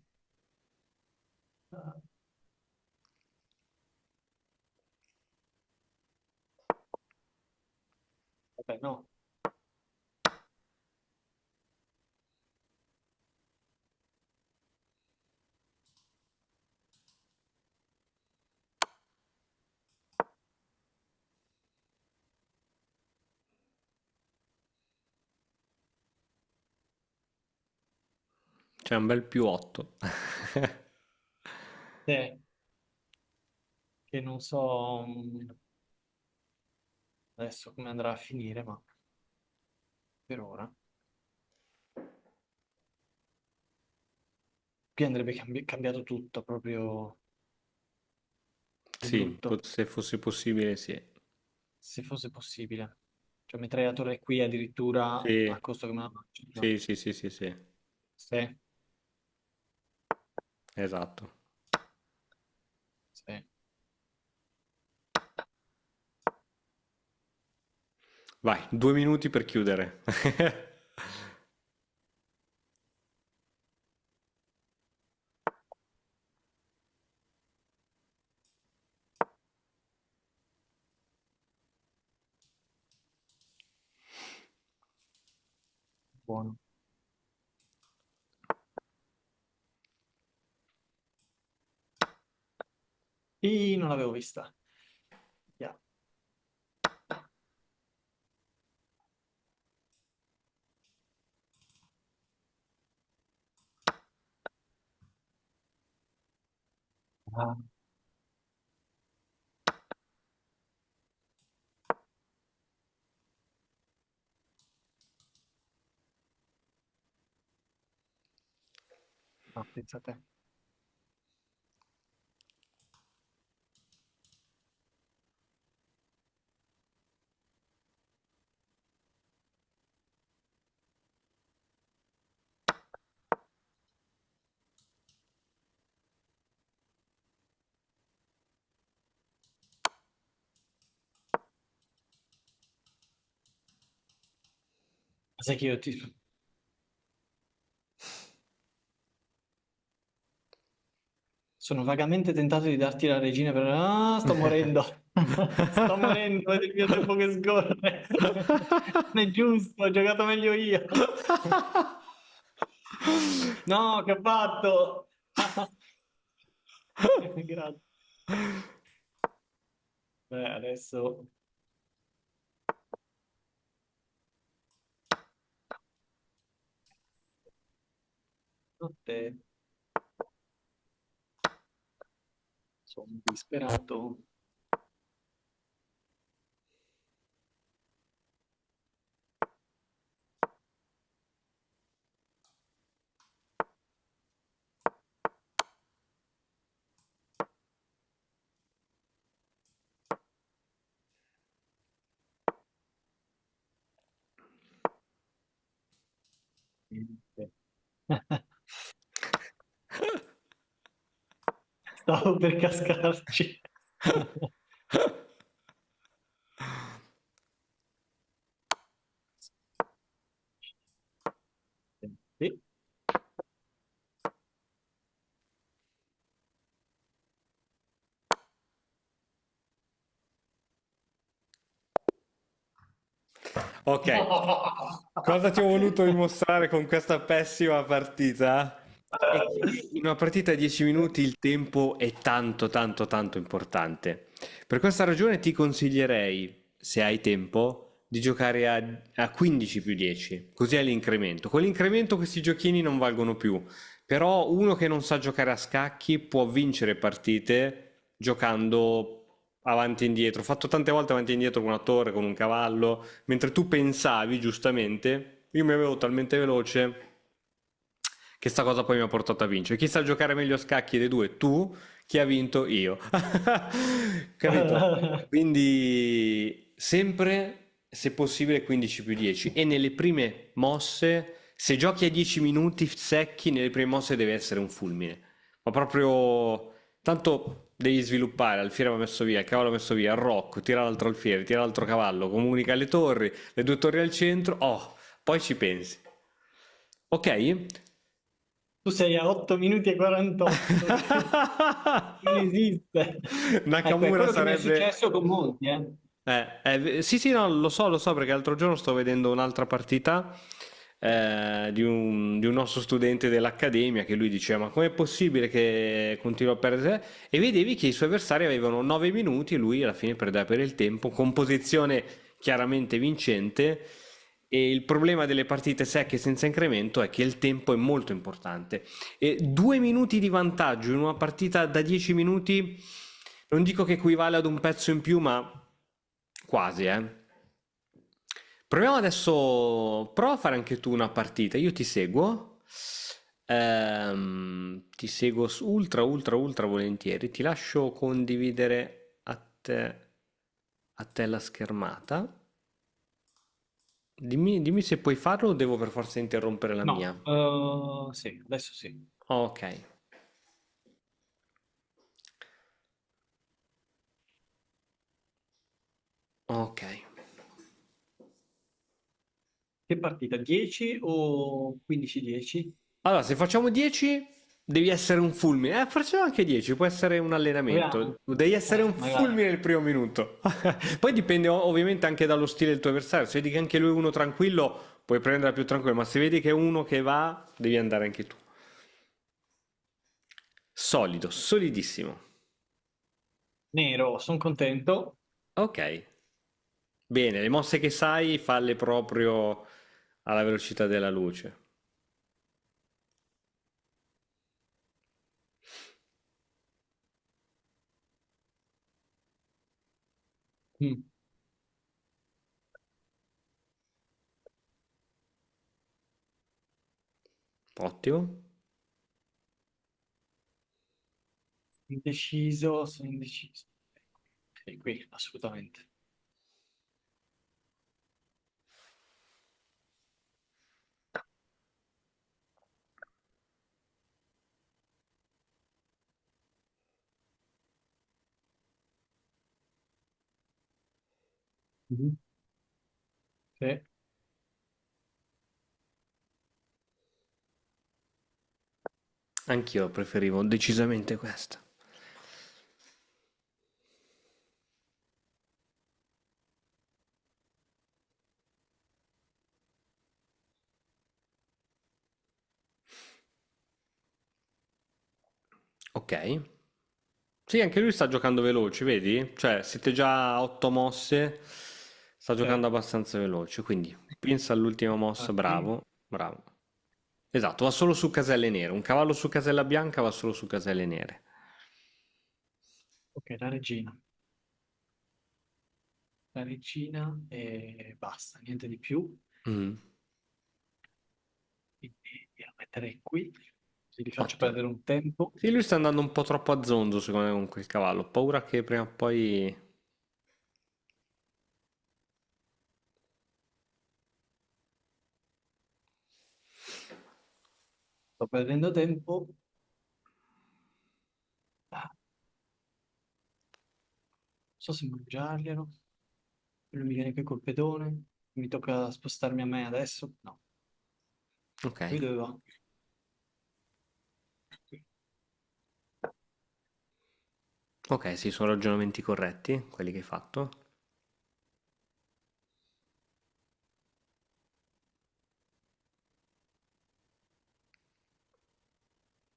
Vabbè, no. C'è un bel più 8. Te, che non so adesso come andrà a finire, ma per ora. Qui andrebbe cambiato tutto, proprio di Sì, brutto, se fosse possibile, sì. se fosse possibile. Cioè, metterei la torre qui addirittura Sì, a costo che me la faccio. No. sì, sì, sì, sì, sì. Sì, Esatto. sì. Vai, 2 minuti per chiudere. Buono. Non l'avevo vista. Yeah. Ah, no, pensa a te. Sai che io sono vagamente tentato di darti la regina per... Ah, sto morendo. Sto morendo, è il mio tempo che scorre. Non è giusto, ho giocato meglio io. No, che ho fatto? Grazie. Beh, adesso te sono disperato. Stavo per cascarci. Sì. Ok, cosa ti ho voluto dimostrare con questa pessima partita? È che in una partita di 10 minuti il tempo è tanto, tanto, tanto importante. Per questa ragione ti consiglierei, se hai tempo, di giocare a 15 più 10, così hai l'incremento. Con l'incremento questi giochini non valgono più, però uno che non sa giocare a scacchi può vincere partite giocando avanti e indietro. Ho fatto tante volte avanti e indietro con una torre, con un cavallo, mentre tu pensavi, giustamente, io mi avevo talmente veloce che sta cosa poi mi ha portato a vincere. Chi sa giocare meglio a scacchi dei due? Tu, chi ha vinto? Io. Capito? Quindi sempre, se possibile, 15 più 10. E nelle prime mosse, se giochi a 10 minuti secchi, nelle prime mosse deve essere un fulmine. Ma proprio... Tanto devi sviluppare, alfiere va messo via, il cavallo va messo via, il rocco, tira l'altro alfiere, tira l'altro cavallo, comunica le torri, le due torri al centro, oh, poi ci pensi. Ok? Tu sei a 8 minuti e 48. Non esiste. Ecco, è Nakamura quello che mi è sarebbe... successo con molti, eh. Sì, sì, no, lo so perché l'altro giorno sto vedendo un'altra partita di un nostro studente dell'accademia che lui diceva: Ma com'è possibile che continua a perdere? E vedevi che i suoi avversari avevano 9 minuti e lui alla fine perdeva per il tempo, con posizione chiaramente vincente. E il problema delle partite secche senza incremento è che il tempo è molto importante. E 2 minuti di vantaggio in una partita da 10 minuti non dico che equivale ad un pezzo in più, ma quasi, eh. Proviamo adesso. Prova a fare anche tu una partita. Io ti seguo. Ti seguo ultra, ultra, ultra volentieri. Ti lascio condividere a te la schermata. Dimmi se puoi farlo o devo per forza interrompere la mia. No, sì, adesso sì. Ok, ok. Che partita? 10 o 15-10? Allora, se facciamo 10, devi essere un fulmine. Facciamo anche 10, può essere un Proviamo. allenamento. Devi essere un Magari. fulmine nel primo minuto. Poi dipende ovviamente anche dallo stile del tuo avversario. Se vedi che anche lui è uno tranquillo, puoi prenderla più tranquillo, ma se vedi che è uno che va, devi andare anche tu. Solido, solidissimo. Nero, sono contento. Ok. Bene, le mosse che sai, falle proprio alla velocità della luce. Mm. Ottimo. Indeciso, sono indeciso. Ok, qui, assolutamente. Mhm. Sì. Anch'io preferivo decisamente questa. Ok. Sì, anche lui sta giocando veloce, vedi? Cioè, siete già a 8 mosse, sta Sì. giocando abbastanza veloce, quindi pensa all'ultima mossa, Infatti. bravo, bravo. Esatto, va solo su caselle nere, un cavallo su casella bianca va solo su caselle nere. Ok, la regina. La regina e basta, niente di più. Mm, Quindi la metterei qui, così gli faccio ottimo. perdere un tempo. Sì, lui sta andando un po' troppo a zonzo, secondo me, con quel cavallo. Ho paura che prima o poi... Sto perdendo tempo. Ah, non so se mangiarglielo. Lui mi viene qui col pedone. Mi tocca spostarmi a me adesso. No, Ok, lui dove va? Qui. ok, sì, sono ragionamenti corretti, quelli che hai fatto.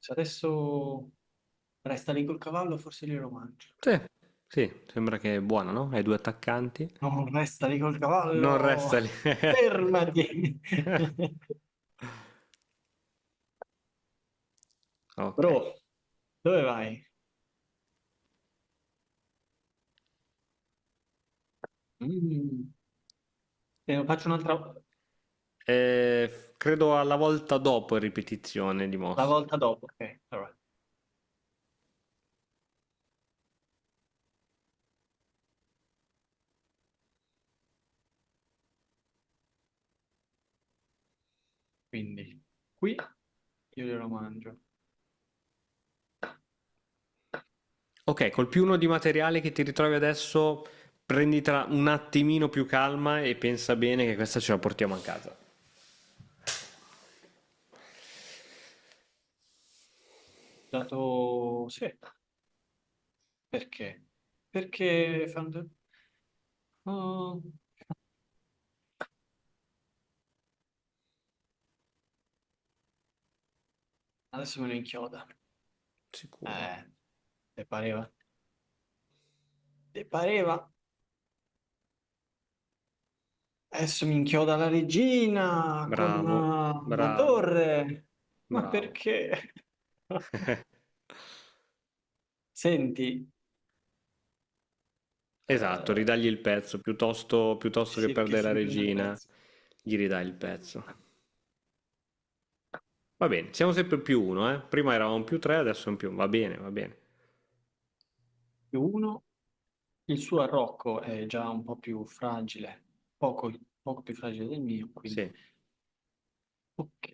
Se adesso resta lì col cavallo, forse glielo mangio. Sì, sì, sembra che è buona, no? Hai due attaccanti. Non resta lì col Non cavallo! resta lì. Fermati! Ok. Bro, dove vai? Mm. Faccio un'altra Credo alla volta dopo ripetizione di la mossa. volta dopo. Ok, allora. Quindi qui io glielo mangio. Ok, col più uno di materiale che ti ritrovi adesso, prenditela un attimino più calma e pensa bene che questa ce la portiamo a casa. Dato... Sì, perché? Perché Oh, adesso me lo inchioda. Sicuro. Eh, te pareva? Te pareva? Adesso mi inchioda la regina con Bravo, la bravo, torre. Ma bravo. perché? Senti, Esatto, eh, ridagli il pezzo, piuttosto che sì, che perdere si la riprende il regina, pezzo. gli ridai il pezzo. Va bene, siamo sempre più uno, eh? Prima eravamo più tre, adesso siamo più... Va bene, va bene. Più uno, il suo arrocco è già un po' più fragile, poco più fragile del mio, quindi Sì. ok.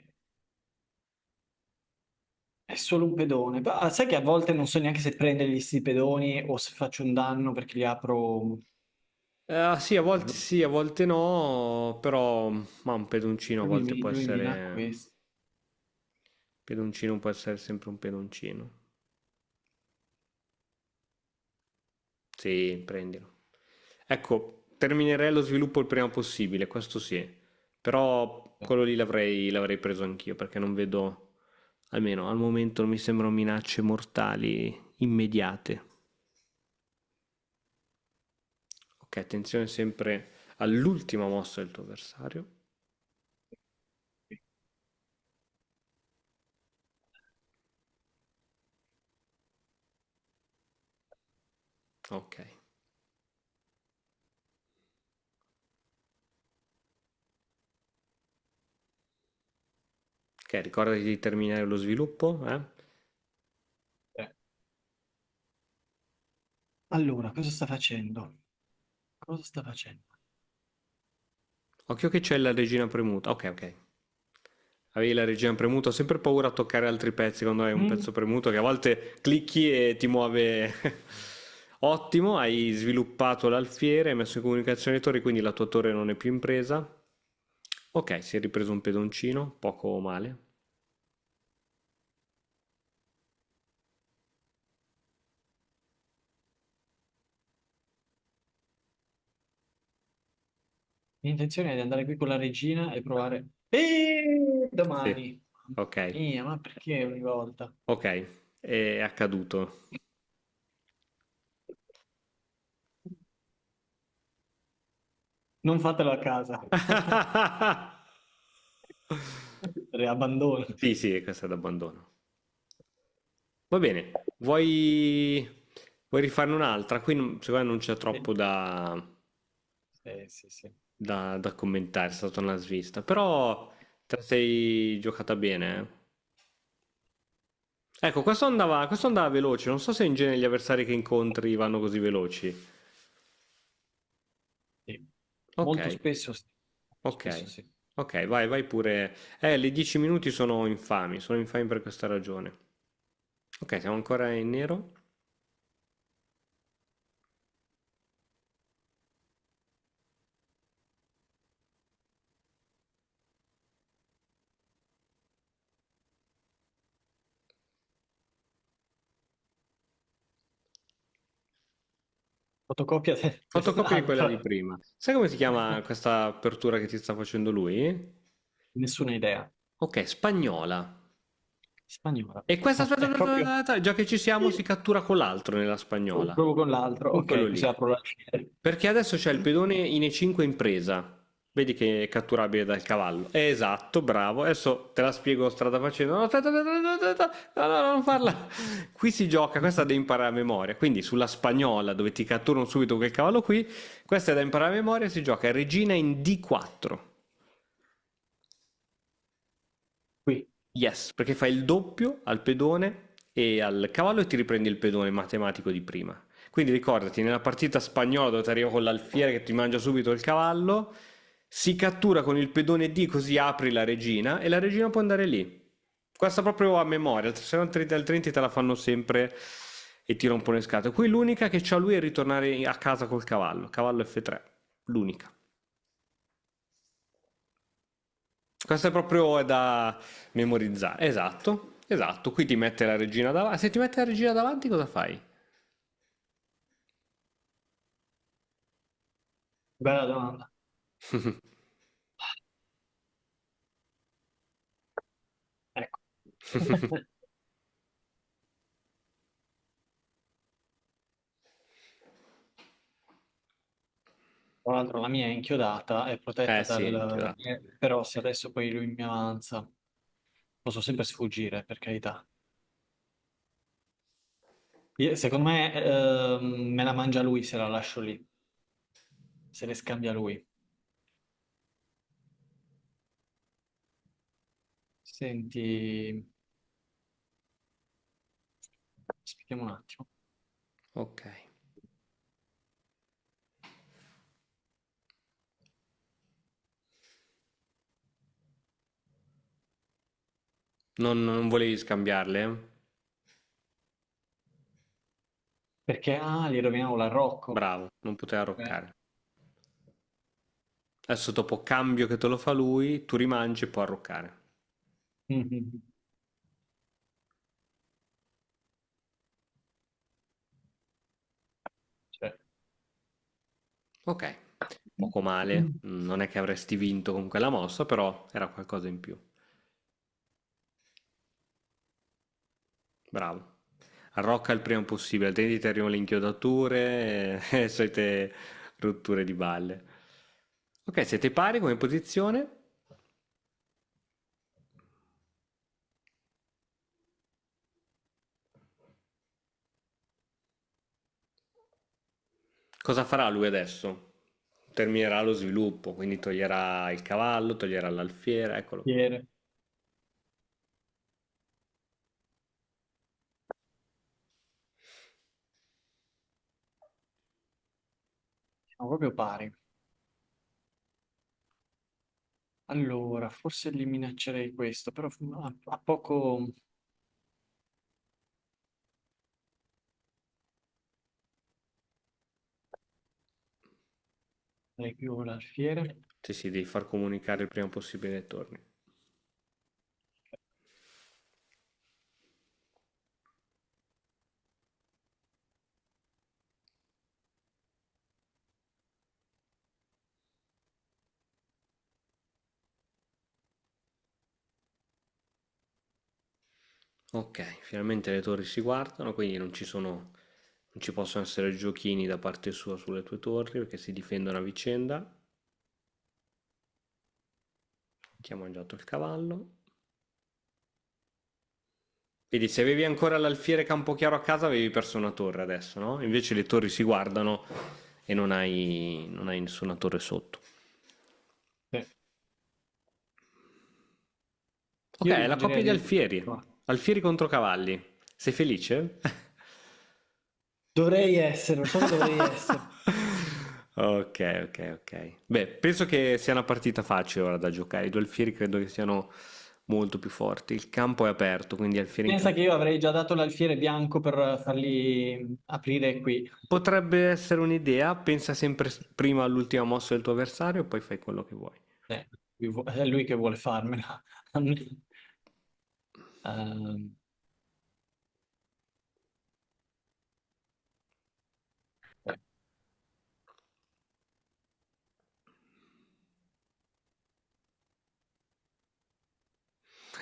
È solo un pedone. Sai che a volte non so neanche se prendergli sti pedoni o se faccio un danno perché li apro. Sì, a volte no, però ma un pedoncino a volte può Lui mi dà essere... questo. Pedoncino può essere sempre un pedoncino. Sì, prendilo. Ecco, terminerei lo sviluppo il prima possibile, questo sì. Però quello lì l'avrei preso anch'io perché non vedo, almeno al momento non mi sembrano minacce mortali immediate. Ok, attenzione sempre all'ultima mossa del tuo avversario. Ok. Ok, ricordati di terminare lo sviluppo, eh? Eh. Allora, cosa sta facendo? Cosa sta facendo? Occhio che c'è la regina premuta. Ok, ok. Avevi la regina premuta, ho sempre paura a toccare altri pezzi quando hai un Mm, pezzo premuto, che a volte clicchi e ti muove. Ottimo, hai sviluppato l'alfiere, hai messo in comunicazione i torri, quindi la tua torre non è più in presa. Ok, si è ripreso un pedoncino, poco male. mia intenzione è di andare qui con la regina e provare. Sì, Domani. ok, Mamma mia, ma perché ogni volta? ok, è accaduto. Non fatelo a casa. Riabbandono. Sì, sì, questo è d'abbandono. Va bene, vuoi rifarne un'altra? Qui secondo me non c'è Sì, troppo sì, sì. da commentare, è stata una svista, però te la sei giocata bene, eh? Ecco, questo andava veloce, non so se in genere gli avversari che incontri vanno così veloci. Sì. Ok, Molto spesso sì. Molto spesso ok, sì. ok, vai pure. Le 10 minuti sono infami per questa ragione. Ok, siamo ancora in nero. Fotocopia di Fotocopia di quella di quest'altra. prima. Sai come si chiama questa apertura che ti sta facendo lui? Nessuna idea. Ok, spagnola. Spagnola. E questa, Ah, aspetta, è aspetta, proprio... aspetta, aspetta, già che ci siamo, si cattura con l'altro nella spagnola, Provo con l'altro. con quello Ok, così lì. apro l'alfiere. Perché adesso c'è il pedone in E5 in presa. Vedi che è catturabile dal cavallo. Esatto, bravo. Adesso te la spiego strada facendo. No, aspetta, aspetta, aspetta, aspetta. No, no, non farla. Qui si gioca, questa da imparare a memoria. Quindi sulla spagnola, dove ti catturano subito quel cavallo qui, questa è da imparare a memoria, si gioca regina in D4. Qui. Yes, perché fai il doppio al pedone e al cavallo e ti riprendi il pedone matematico di prima. Quindi ricordati, nella partita spagnola dove ti arriva con l'alfiere che ti mangia subito il cavallo, si cattura con il pedone D così apri la regina e la regina può andare lì. Questa proprio a memoria, se no altrimenti te la fanno sempre e ti rompono le scatole. Qui l'unica che c'ha lui è ritornare a casa col cavallo, cavallo F3, l'unica. Questo è proprio da memorizzare. Esatto, esatto. Qui ti mette la regina davanti. Se ti mette la regina davanti, cosa fai? Bella domanda. Ecco. Tra l'altro la mia è inchiodata, è Eh protetta sì, dal... inchiodato. Però se adesso poi lui mi avanza, posso sempre sfuggire, per carità. Secondo me me la mangia lui se la lascio lì, se le scambia lui. Senti, aspettiamo un attimo. Ok. Non volevi scambiarle? Eh? Perché, ah, gli rovinavo l'arrocco. Bravo, non poteva Eh. arroccare. Adesso dopo cambio che te lo fa lui, tu rimangi e può arroccare. Mhm. Cioè, Ok, poco male. Non è che avresti vinto con quella mossa, però era qualcosa in più. Bravo. Arrocca il prima possibile, altrimenti ti arrivano le inchiodature e solite rotture di balle. Ok, siete pari come posizione? Cosa farà lui adesso? Terminerà lo sviluppo, quindi toglierà il cavallo, toglierà l'alfiere, eccolo qua. ieri. Siamo proprio pari. Allora, forse gli minaccerei questo, però a poco... Farei più l'alfiere. Sì, sì, devi far comunicare il prima possibile ai torni. Ok, finalmente le torri si guardano, quindi non ci possono essere giochini da parte sua sulle tue torri perché si difendono a vicenda. Ti ha mangiato il cavallo. Vedi, se avevi ancora l'alfiere Campochiaro a casa avevi perso una torre adesso, no? Invece le torri si guardano e non hai nessuna torre sotto. Sì. Ok, Io è la rimangerei coppia di addirittura alfieri. qua. Alfieri contro cavalli. Sei felice? Dovrei essere, lo so che dovrei essere. Ok, ok, ok. Beh, penso che sia una partita facile ora da giocare. I due alfieri credo che siano molto più forti. Il campo è aperto, quindi alfieri in Pensa campo. che io avrei già dato l'alfiere bianco per farli aprire qui. Potrebbe essere un'idea. Pensa sempre prima all'ultima mossa del tuo avversario e poi fai quello che vuoi. È lui che vuole farmela. A me. Ehm, eh,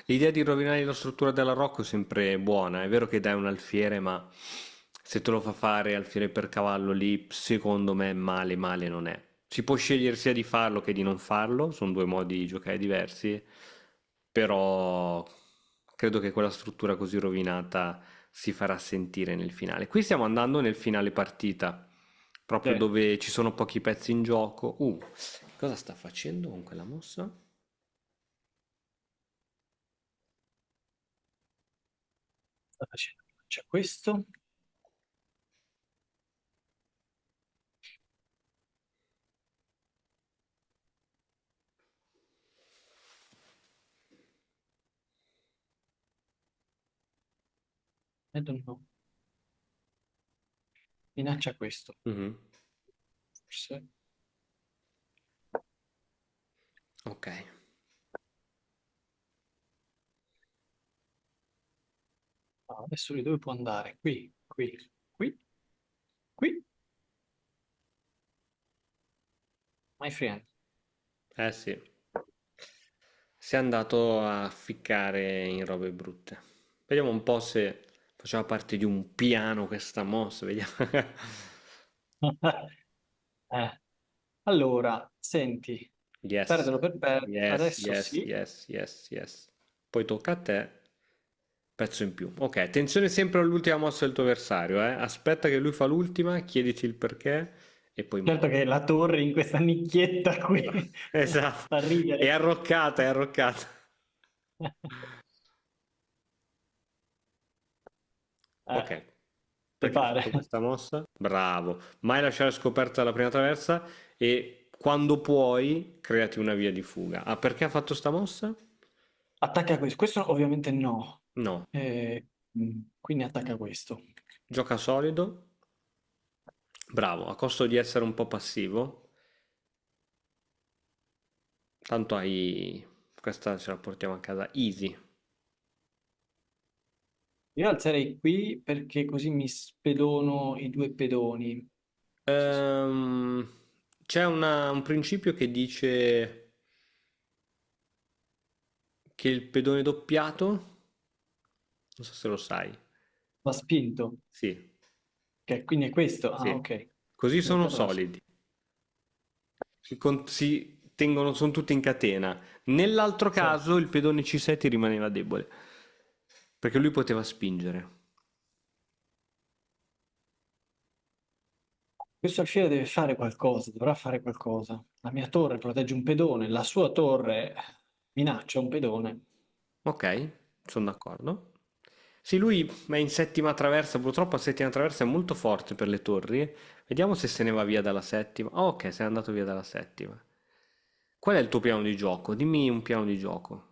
L'idea di rovinare la struttura della Rocco è sempre buona. È vero che dai un alfiere, ma se te lo fa fare alfiere per cavallo lì, secondo me male male non è. Si può scegliere sia di farlo che di non farlo, sono due modi di giocare diversi, però credo che quella struttura così rovinata si farà sentire nel finale. Qui stiamo andando nel finale partita, proprio Sì. dove ci sono pochi pezzi in gioco. Cosa sta facendo con quella mossa? Sta facendo. C'è questo. I don't know. Minaccia questo. Mhm. Forse. Ok. No, adesso lui dove può andare? Qui, qui, qui, qui. My friend. Eh sì, si è andato a ficcare in robe brutte. Vediamo un po' se faceva parte di un piano questa mossa, vediamo. Eh, allora, senti, Yes, perderlo per perdere, yes, adesso yes, sì. yes, yes, yes. Poi tocca a te, pezzo in più. Ok, attenzione sempre all'ultima mossa del tuo avversario, eh. Aspetta che lui fa l'ultima, chiediti il perché e poi Certo muovi. che la torre in questa nicchietta qui Esatto, fa è ridere. arroccata, è arroccata. Ok, Ti perché ho pare? fatto questa mossa? Bravo. Mai lasciare scoperta la prima traversa e quando puoi creati una via di fuga. Ah, perché ha fatto sta mossa? Attacca questo. Questo ovviamente no. No. Quindi attacca questo. Gioca solido. Bravo, a costo di essere un po' passivo. Tanto hai... Questa ce la portiamo a casa easy. Io alzerei qui perché così mi spedono i due pedoni. Sì, sì. Ehm, c'è un principio che dice che il pedone doppiato, non so se lo sai. Va spinto. Sì, Quindi è questo. Ah, sì. ok. Così Io sono per la- solidi. Si tengono, sono tutti in catena. Nell'altro Sì. caso il pedone C7 rimaneva debole, perché lui poteva spingere. Questo alfiere deve fare qualcosa, dovrà fare qualcosa. La mia torre protegge un pedone, la sua torre minaccia un pedone. Ok, sono d'accordo. Sì, lui è in settima traversa, purtroppo la settima traversa è molto forte per le torri. Vediamo se se ne va via dalla settima. Oh, ok, sei andato via dalla settima. Qual è il tuo piano di gioco? Dimmi un piano di gioco.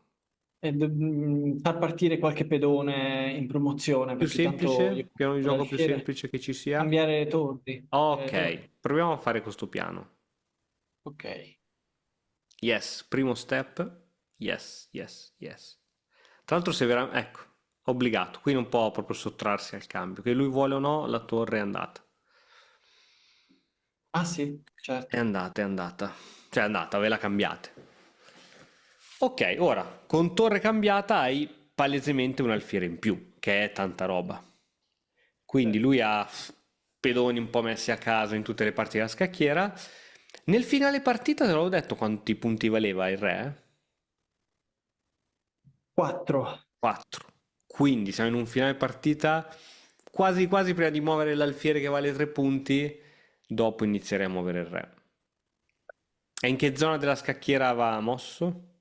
Far partire qualche pedone in promozione, Più perché tanto io semplice? Piano di con gioco più l'alfiere semplice che ci sia? cambiare le torri. Cambiare le Ok, torri. proviamo a fare questo piano. Ok. Yes, primo step. Yes, yes, yes. Tra l'altro se veramente... Ecco, obbligato. Qui non può proprio sottrarsi al cambio. Che lui vuole o no, la torre è andata. Ah sì, È certo. andata, è andata. Cioè è andata, ve la cambiate. Ok, ora, con torre cambiata hai palesemente un alfiere in più, che è tanta roba. Sì. Quindi lui ha pedoni un po' messi a caso in tutte le parti della scacchiera. Nel finale partita te l'avevo detto quanti punti valeva il re? 4. 4. Quindi siamo in un finale partita quasi quasi prima di muovere l'alfiere che vale 3 punti, dopo inizierei a muovere il re. E in che zona della scacchiera va mosso?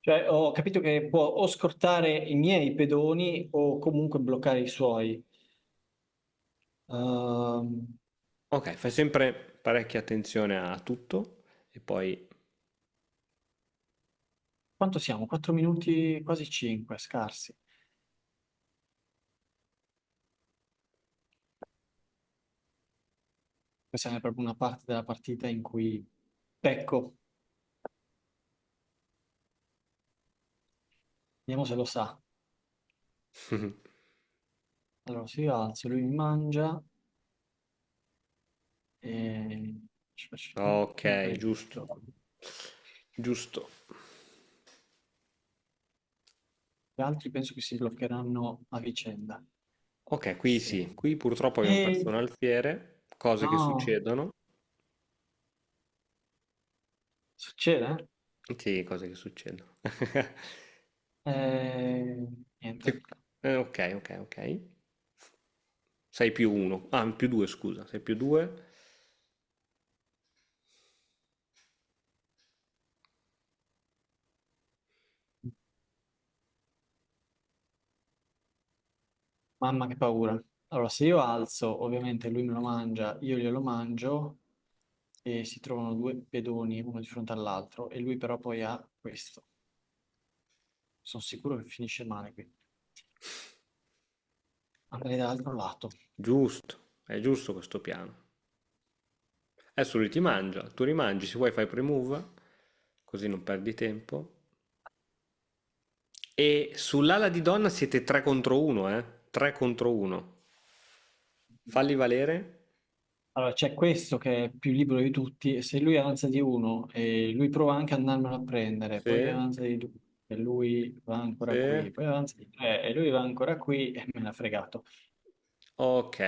Cioè, ho capito che può o scortare i miei pedoni o comunque bloccare i suoi. Ehm, Ok, fai sempre parecchia attenzione a tutto e poi... quanto siamo? 4 minuti, quasi 5, scarsi. Questa è proprio una parte della partita in cui pecco. Vediamo se lo sa. Allora, se io alzo, lui mi mangia. E... Ok, giusto. Giusto. Gli altri penso che si bloccheranno a vicenda. Ok, qui Sì. sì. Qui purtroppo abbiamo perso E un alfiere, cose che no, succedono. succede? Sì, cose che succedono. Niente. Ok, ok, ok. 6 più 1. Ah, più 2, scusa. 6 più 2. Mamma che paura. Allora, se io alzo, ovviamente lui me lo mangia, io glielo mangio e si trovano due pedoni uno di fronte all'altro e lui però poi ha questo. Sono sicuro che finisce male qui. Andrei dall'altro lato. Giusto. È giusto questo piano. Adesso lui ti mangia. Tu rimangi. Se vuoi fai pre-move. Così non perdi tempo. E sull'ala di donna siete 3 contro 1, eh? 3 contro 1. Falli valere. Allora, c'è questo che è più libero di tutti e se lui avanza di uno e lui prova anche ad andarmelo a prendere, poi Sì, avanza di due e lui va ancora sì. qui, poi avanza di tre e lui va ancora qui e me l'ha fregato. Ok.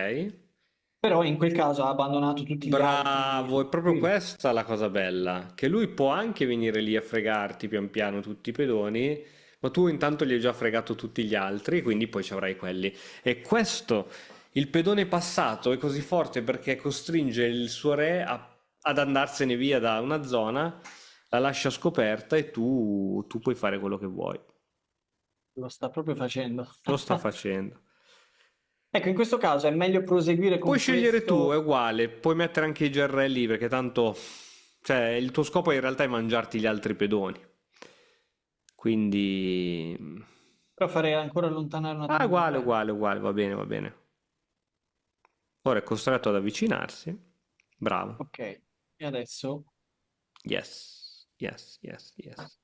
Però in quel caso ha abbandonato tutti gli altri Bravo, è proprio qui. questa la cosa bella, che lui può anche venire lì a fregarti pian piano tutti i pedoni, ma tu intanto gli hai già fregato tutti gli altri, quindi poi ci avrai quelli. E questo, il pedone passato è così forte perché costringe il suo re ad andarsene via da una zona, la lascia scoperta e tu puoi fare quello che vuoi. Lo sta proprio facendo. Lo sta facendo. Ecco, in questo caso è meglio proseguire Puoi con scegliere tu, è questo. uguale, puoi mettere anche i GRL perché tanto, cioè, il tuo scopo in realtà è mangiarti gli altri pedoni. Quindi, Però farei ancora allontanare un ah, attimo il uguale, re. uguale, uguale, va bene, va bene. Ora è costretto ad avvicinarsi. Bravo. Ok, e adesso Yes, yes, yes, yes.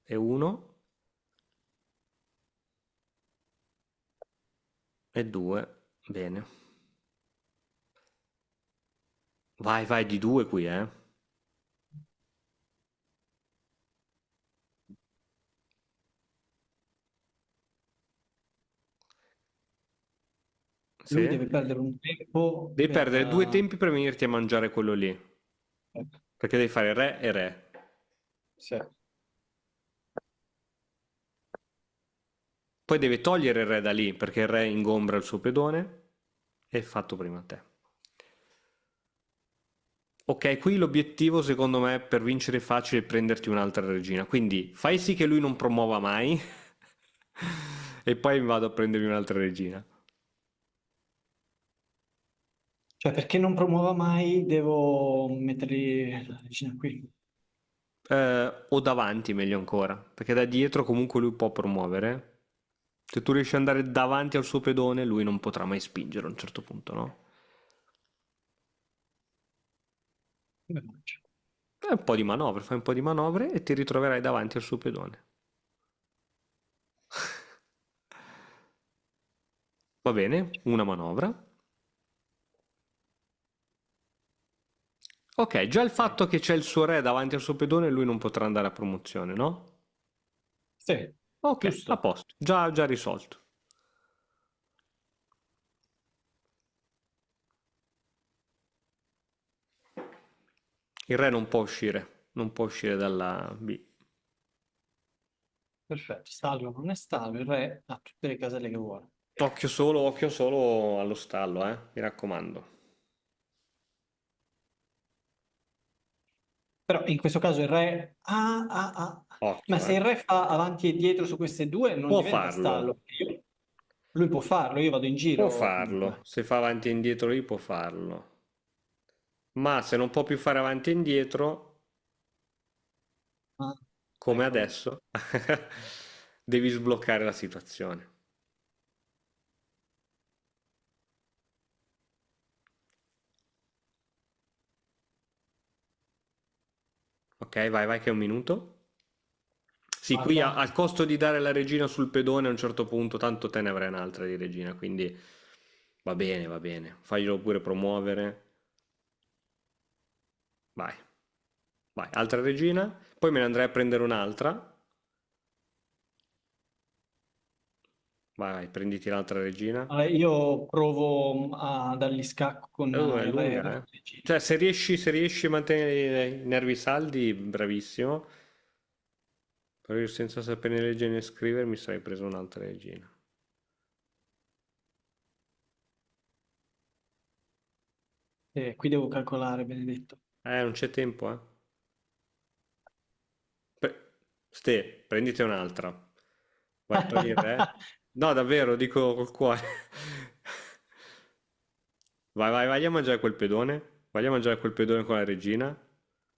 E uno, e due, bene. Vai, vai, di due qui, eh. lui Sì. deve perdere un tempo Devi per. perdere due tempi per venirti a mangiare quello lì. Ecco, Perché devi fare re e re. sì. Poi deve togliere il re da lì perché il re ingombra il suo pedone e è fatto prima a te. Ok, qui l'obiettivo secondo me per vincere facile è prenderti un'altra regina. Quindi fai sì che lui non promuova mai e poi vado a prendermi un'altra regina. Cioè, perché non promuova mai, devo mettergli la regina qui. O davanti meglio ancora, perché da dietro comunque lui può promuovere. Se tu riesci ad andare davanti al suo pedone, lui non potrà mai spingere a un certo punto, no? Come faccio? Fai un po' di manovre, fai un po' di manovre e ti ritroverai davanti al suo pedone. Va bene, una manovra. Ok, già il Ok. fatto che c'è il suo re davanti al suo pedone, lui non potrà andare a promozione, no? Sì, Ok, a giusto. posto, già risolto. Il re non può uscire dalla B. Perfetto. Stallo non è stallo, il re ha tutte le caselle che vuole. Occhio solo allo stallo, mi raccomando. Però in questo caso il re. Ah, ah, ah. Ma Occhio, se il re fa avanti e dietro su queste due non Può diventa farlo, stallo. Lui può farlo, io vado in può giro farlo. comunque. Se fa avanti e indietro lì può farlo. Ma se non può più fare avanti e indietro, Ah, come ecco. adesso, devi sbloccare la situazione. Ok, vai, vai che è un minuto. Sì, qui Guarda, al costo di dare la regina sul pedone a un certo punto, tanto te ne avrai un'altra di regina, quindi va bene, va bene. Faglielo pure promuovere. Vai, vai, altra regina, poi me ne andrei a prendere un'altra. Vai, vai, prenditi l'altra regina. Allora, io provo a dargli scacco con È il re lunga, eh. verso regina. Cioè, se riesci a mantenere i nervi saldi, bravissimo. Però io senza sapere né leggere né scrivere mi sarei preso un'altra regina. Qui devo calcolare, benedetto. Non c'è tempo, eh. Ste, prendite un'altra. Vai, togli il re. No, davvero, dico col cuore. Vai, vai, vai a mangiare quel pedone. Vai a mangiare quel pedone con la regina.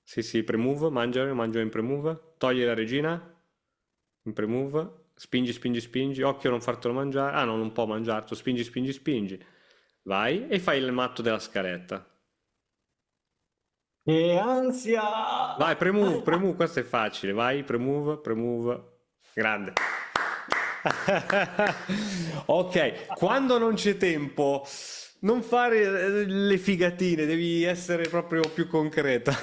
Sì, sì, premove, mangiare, mangia in premove. Togli la regina. In premove. Spingi, spingi, spingi. Occhio a non fartelo mangiare. Ah, no, non può mangiarlo. Spingi, spingi, spingi. Vai e fai il matto della scaletta. Che ansia! Vai, premove, premove, questo è facile. Vai, premove, premove. Grande. Ok, quando non c'è tempo, non fare le figatine, devi essere proprio più concreta.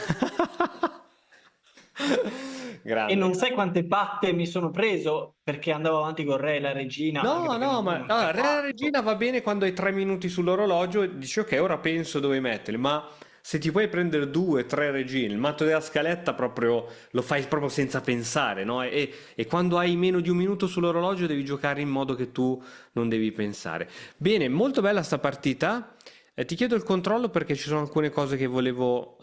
E Grande. non sai quante patte mi sono preso perché andavo avanti con re e la regina, anche No, perché no, ma non allora, c'era Re e la tempo. Regina va bene quando hai 3 minuti sull'orologio e dici ok, ora penso dove metterli, ma se ti puoi prendere due, tre regine, il matto della scaletta proprio lo fai proprio senza pensare, no? E quando hai meno di 1 minuto sull'orologio devi giocare in modo che tu non devi pensare. Bene, molto bella sta partita. Ti chiedo il controllo perché ci sono alcune cose che volevo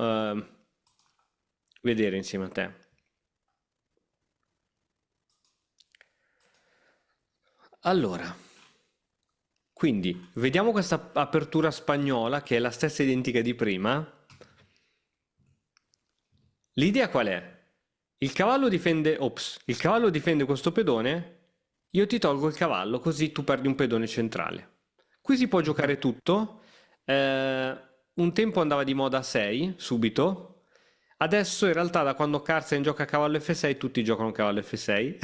vedere insieme a te. Allora. Quindi, vediamo questa apertura spagnola che è la stessa identica di prima. L'idea qual è? Il cavallo difende questo pedone, io ti tolgo il cavallo così tu perdi un pedone centrale. Qui si può giocare tutto. Un tempo andava di moda 6, subito. Adesso in realtà da quando Carlsen gioca a cavallo F6 tutti giocano a cavallo F6.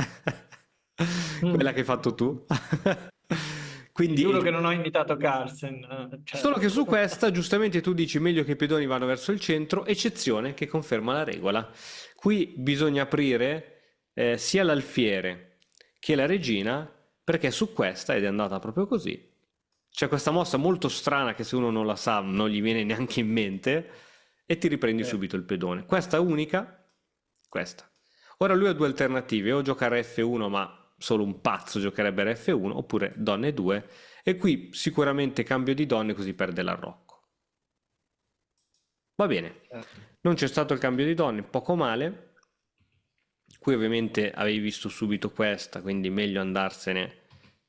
Quella Mm. che hai fatto tu. Ti Quindi giuro che non ho invitato Carlsen, solo che su certo. questa, giustamente tu dici meglio che i pedoni vanno verso il centro, eccezione che conferma la regola. Qui bisogna aprire sia l'alfiere che la regina, perché su questa, ed è andata proprio così, c'è questa mossa molto strana che se uno non la sa non gli viene neanche in mente, e ti riprendi Eh, subito il pedone. Questa è unica, questa. Ora lui ha due alternative, o giocare F1, ma solo un pazzo giocherebbe F1, oppure donne 2, e qui sicuramente cambio di donne così perde l'arrocco. Va bene, certo. non c'è stato il cambio di donne, poco male. Qui ovviamente avevi visto subito questa, quindi meglio andarsene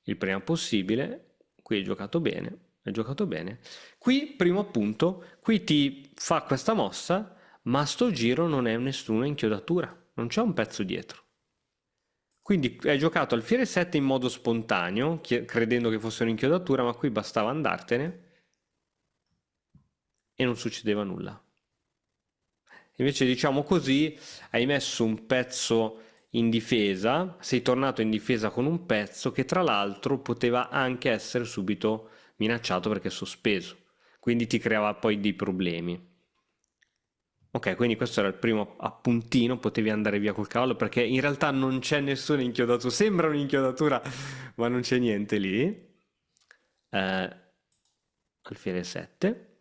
il prima possibile. Qui hai giocato bene, hai giocato bene. Qui, primo appunto, qui ti fa questa mossa, ma sto giro non è nessuna inchiodatura, non c'è un pezzo dietro. Quindi hai giocato alfiere 7 in modo spontaneo, credendo che fosse un'inchiodatura, ma qui bastava andartene e non succedeva nulla. Invece, diciamo così, hai messo un pezzo in difesa, sei tornato in difesa con un pezzo che tra l'altro poteva anche essere subito minacciato perché è sospeso, quindi ti creava poi dei problemi. Ok, quindi questo era il primo appuntino, potevi andare via col cavallo perché in realtà non c'è nessuna inchiodatura, sembra un'inchiodatura, ma non c'è niente lì. Alfiere 7.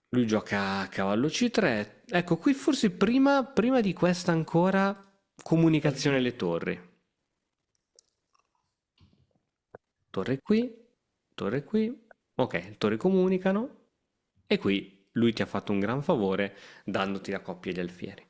Lui gioca a cavallo C3. Ecco, qui forse prima di questa ancora comunicazione alle torri. Torre qui, torre qui. Ok, torri comunicano. E qui lui ti ha fatto un gran favore dandoti la coppia di alfieri.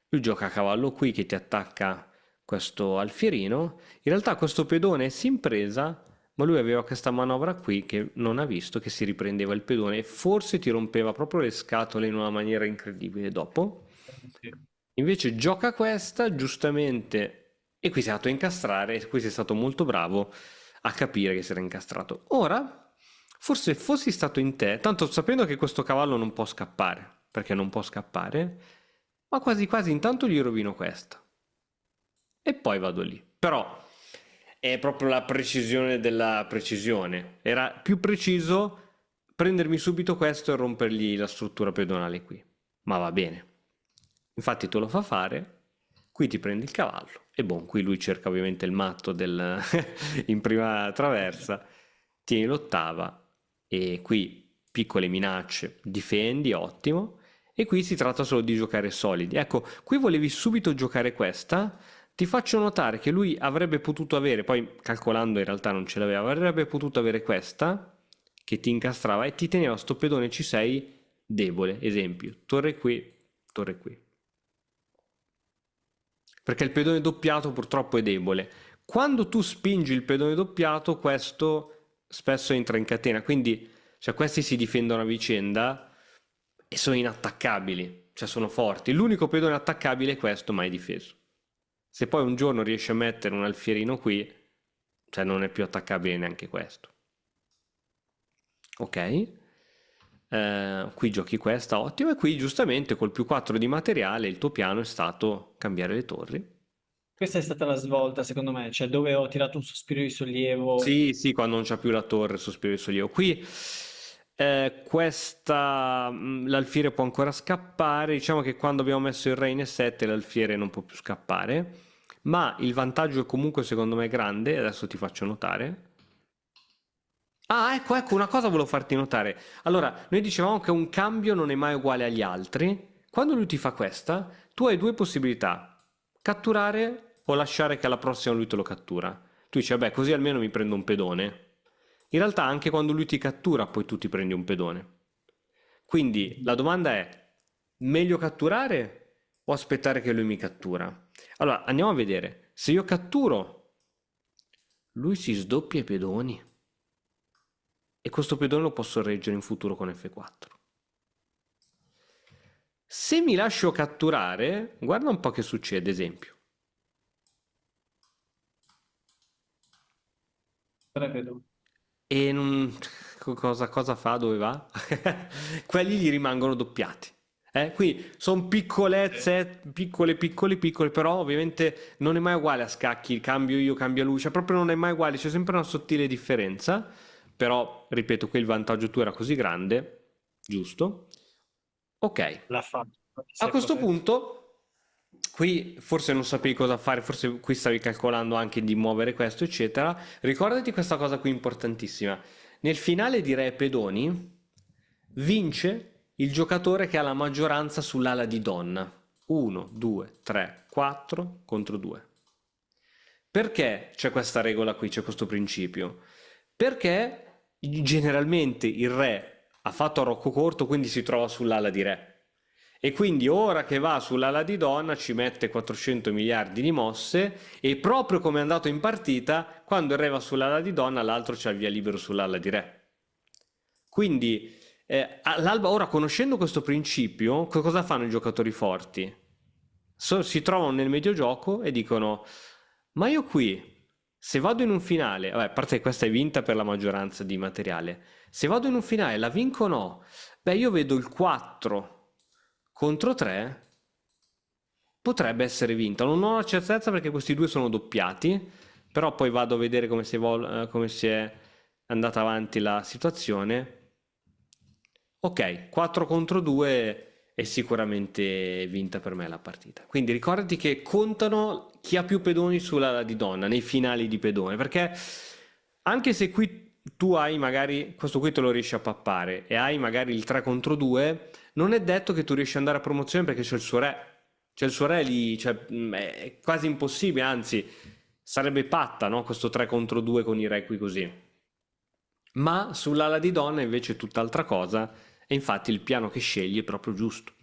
Lui gioca a cavallo qui che ti attacca questo alfierino. In realtà questo pedone si impresa, ma lui aveva questa manovra qui che non ha visto che si riprendeva il pedone e forse ti rompeva proprio le scatole in una maniera incredibile dopo. Sì. Invece gioca questa, giustamente, e qui si è andato a incastrare, e qui sei stato molto bravo a capire che si era incastrato. Ora, forse fossi stato in te, tanto sapendo che questo cavallo non può scappare, perché non può scappare, ma quasi quasi intanto gli rovino questa. E poi vado lì. Però è proprio la precisione della precisione. Era più preciso prendermi subito questo e rompergli la struttura pedonale qui. Ma va bene. Infatti te lo fa fare, qui ti prendi il cavallo e boh, qui lui cerca ovviamente il matto in prima traversa, tieni l'ottava e qui piccole minacce, difendi, ottimo. E qui si tratta solo di giocare solidi. Ecco, qui volevi subito giocare questa. Ti faccio notare che lui avrebbe potuto avere, poi calcolando in realtà non ce l'aveva, avrebbe potuto avere questa che ti incastrava e ti teneva sto pedone C6 debole. Esempio, torre qui, torre qui. Perché il pedone doppiato purtroppo è debole. Quando tu spingi il pedone doppiato, questo spesso entra in catena, quindi cioè, questi si difendono a vicenda e sono inattaccabili, cioè sono forti. L'unico pedone attaccabile è questo, ma è difeso. Se poi un giorno riesci a mettere un alfierino qui, cioè non è più attaccabile neanche questo. Ok? Qui giochi questa, ottimo. E qui giustamente col più 4 di materiale il tuo piano è stato cambiare le torri. Questa è stata la svolta, secondo me, cioè dove ho tirato un sospiro di sollievo. Sì, sì, quando non c'è più la torre, sospiro di sollievo. Qui l'alfiere può ancora scappare. Diciamo che quando abbiamo messo il re in E7 l'alfiere non può più scappare. Ma il vantaggio è comunque secondo me grande. Adesso ti faccio notare. Ah, ecco, una cosa volevo farti notare. Allora, noi dicevamo che un cambio non è mai uguale agli altri. Quando lui ti fa questa, tu hai due possibilità: catturare o lasciare che alla prossima lui te lo cattura. Tu dici, vabbè, così almeno mi prendo un pedone. In realtà, anche quando lui ti cattura, poi tu ti prendi un pedone. Quindi la domanda è: meglio catturare o aspettare che lui mi cattura? Allora, andiamo a vedere. Se io catturo, lui si sdoppia i pedoni. E questo pedone lo posso reggere in futuro con F4. Se mi lascio catturare, guarda un po' che succede, esempio. Tre pedoni. E cosa fa? Dove va? Quelli gli rimangono doppiati. Qui sono piccolezze, piccole, però ovviamente non è mai uguale a scacchi, cambio io, cambia lui, cioè proprio non è mai uguale, c'è sempre una sottile differenza, però ripeto, qui il vantaggio tuo era così grande, giusto? Ok, L'ha fatto. a Sei questo protetto. punto, qui forse non sapevi cosa fare, forse qui stavi calcolando anche di muovere questo, eccetera. Ricordati questa cosa qui importantissima. Nel finale di Re e Pedoni vince il giocatore che ha la maggioranza sull'ala di donna. 1, 2, 3, 4 contro 2. Perché c'è questa regola qui, c'è questo principio? Perché generalmente il re ha fatto a Rocco corto, quindi si trova sull'ala di re. E quindi ora che va sull'ala di donna ci mette 400 miliardi di mosse e proprio come è andato in partita, quando il re va sull'ala di donna, l'altro c'ha il via libero sull'ala di re. Quindi all'alba, ora conoscendo questo principio, cosa fanno i giocatori forti? Si trovano nel mediogioco e dicono: Ma io qui, se vado in un finale, vabbè, a parte che questa è vinta per la maggioranza di materiale, se vado in un finale la vinco o no? Beh, io vedo il 4 contro 3, potrebbe essere vinta. Non ho la certezza perché questi due sono doppiati, però poi vado a vedere come si è andata avanti la situazione. Ok, 4 contro 2 è sicuramente vinta per me la partita. Quindi ricordati che contano chi ha più pedoni sulla di donna nei finali di pedone, perché anche se qui tu hai magari, questo qui te lo riesci a pappare e hai magari il 3 contro 2, non è detto che tu riesci ad andare a promozione perché c'è il suo re. C'è il suo re lì, cioè, è quasi impossibile, anzi sarebbe patta, no? Questo 3 contro 2 con i re qui così. Ma sull'ala di donna invece è tutt'altra cosa e infatti il piano che scegli è proprio giusto.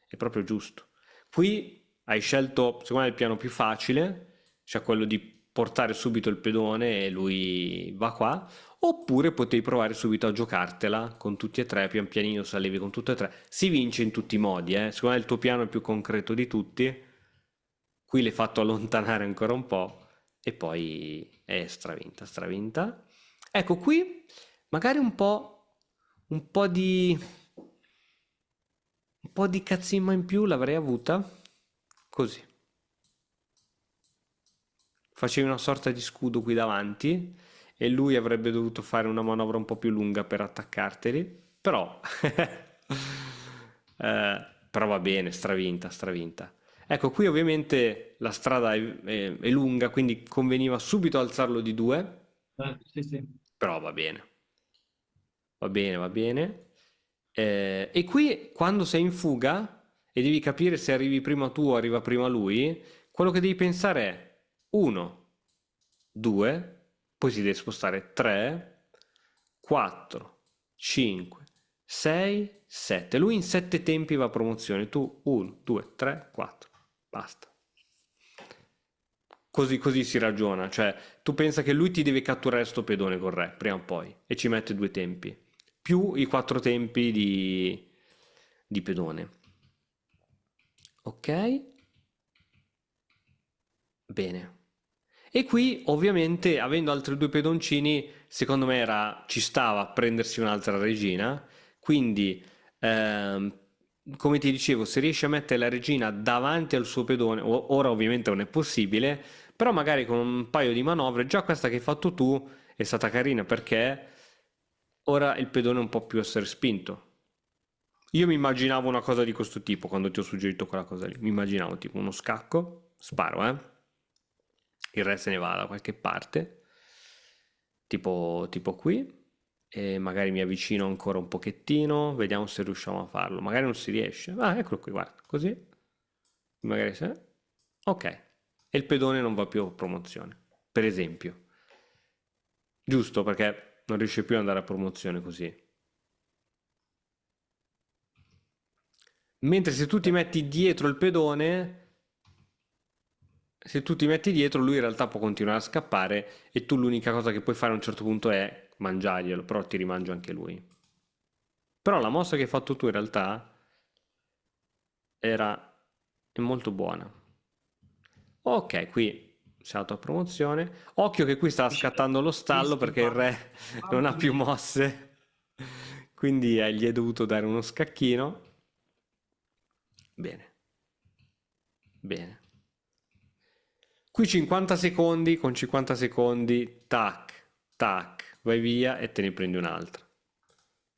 È proprio giusto. Qui hai scelto, secondo me, il piano più facile, cioè quello di portare subito il pedone e lui va qua, oppure potevi provare subito a giocartela con tutti e tre, pian pianino salivi con tutti e tre. Si vince in tutti i modi, eh. Secondo me il tuo piano è il più concreto di tutti. Qui l'hai fatto allontanare ancora un po' e poi è stravinta, stravinta. Ecco qui magari un po' un po' di cazzimma in più l'avrei avuta così. Facevi una sorta di scudo qui davanti e lui avrebbe dovuto fare una manovra un po' più lunga per attaccarteli, però, però va bene, stravinta, stravinta. Ecco, qui ovviamente la strada è lunga, quindi conveniva subito alzarlo di 2, Sì, sì. però va bene, va bene, va bene. E qui quando sei in fuga e devi capire se arrivi prima tu o arriva prima lui, quello che devi pensare è 1, 2, poi si deve spostare 3, 4, 5, 6, 7. Lui in 7 tempi va a promozione, tu 1, 2, 3, 4. Basta. Così si ragiona, cioè tu pensa che lui ti deve catturare sto pedone col re, prima o poi, e ci mette 2 tempi, più i 4 tempi di pedone. Ok? Bene. E qui, ovviamente, avendo altri 2 pedoncini, secondo me ci stava a prendersi un'altra regina, quindi, ehm, come ti dicevo, se riesci a mettere la regina davanti al suo pedone, ora ovviamente non è possibile, però magari con un paio di manovre, già questa che hai fatto tu è stata carina perché ora il pedone è un po' più essere spinto. Io mi immaginavo una cosa di questo tipo quando ti ho suggerito quella cosa lì. Mi immaginavo tipo uno scacco, sparo, il re se ne va da qualche parte, tipo qui, e magari mi avvicino ancora un pochettino, vediamo se riusciamo a farlo. Magari non si riesce. Ah, eccolo qui, guarda, così. Magari se... Ok. E il pedone non va più a promozione, per esempio. Giusto, perché non riesce più ad andare a promozione così. Mentre se tu ti metti dietro il pedone, se tu ti metti dietro, lui in realtà può continuare a scappare e tu l'unica cosa che puoi fare a un certo punto è mangiarglielo, però ti rimangia anche lui. Però la mossa che hai fatto tu in realtà è molto buona. Ok, qui sei andato a promozione. Occhio che qui sta scattando lo stallo Rischio perché il qua. re non ha Mamma più mia. mosse. Quindi gli è dovuto dare uno scacchino. Bene, bene. Qui 50 secondi, con 50 secondi, tac, tac, vai via e te ne prendi un'altra.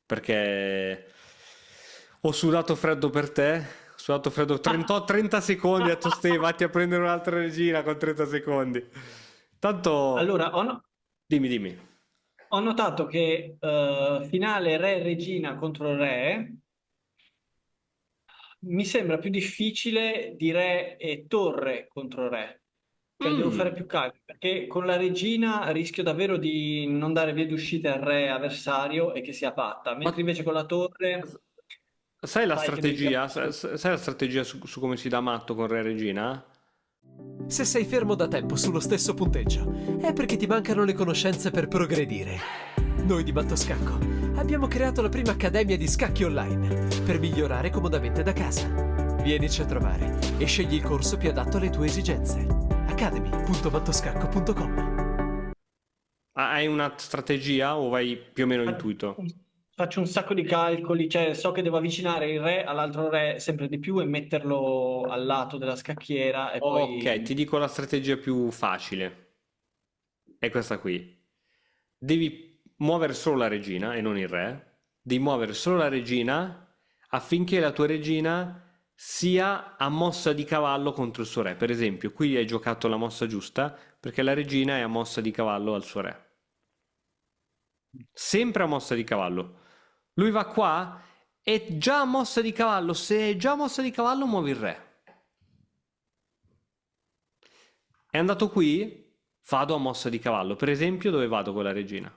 Perché ho sudato freddo per te, ho sudato freddo 30 secondi, a tu stai, vatti a prendere un'altra regina con 30 secondi. Tanto, Allora, dimmi, dimmi. ho notato che finale re-regina contro re mi sembra più difficile di re e torre contro re. Cioè devo fare Mm, più calcoli, perché con la regina rischio davvero di non dare via d'uscita al re avversario e che sia fatta, ma mentre invece con la torre sai la sai che devi tirare strategia? su. Sai la strategia su come si dà matto con Re Regina? Se sei fermo da tempo sullo stesso punteggio, è perché ti mancano le conoscenze per progredire. Noi di Mattoscacco abbiamo creato la prima accademia di scacchi online per migliorare comodamente da casa. Vienici a trovare e scegli il corso più adatto alle tue esigenze. academy.mattoscacco.com. Hai una strategia o vai più o meno intuito? Faccio un sacco di calcoli, cioè so che devo avvicinare il re all'altro re sempre di più e metterlo al lato della scacchiera e Ok, poi... ti dico la strategia più facile. È questa qui. Devi muovere solo la regina e non il re. Devi muovere solo la regina affinché la tua regina sia a mossa di cavallo contro il suo re. Per esempio, qui hai giocato la mossa giusta perché la regina è a mossa di cavallo al suo re. Sempre a mossa di cavallo. Lui va qua, è già a mossa di cavallo. Se è già a mossa di cavallo, muovi il re. È andato qui, vado a mossa di cavallo. Per esempio, dove vado con la regina?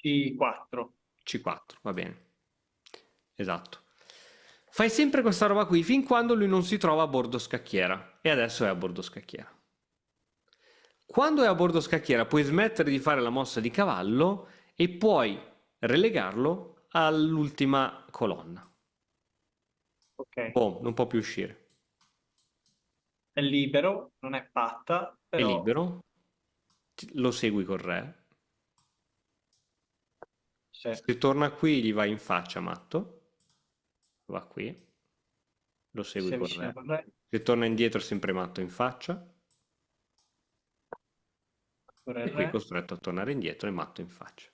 C4. C4, va bene. Esatto. Fai sempre questa roba qui fin quando lui non si trova a bordo scacchiera. E adesso è a bordo scacchiera. Quando è a bordo scacchiera puoi smettere di fare la mossa di cavallo e puoi relegarlo all'ultima colonna. Ok, Boom, non può più uscire. è libero, non è fatta, È però libero, lo segui col re. se, Se torna qui gli vai in faccia, matto. Va qui, lo segui si col avvicina re. con re. Se torna indietro sempre matto in faccia. ora il E qui è re. costretto a tornare indietro e matto in faccia.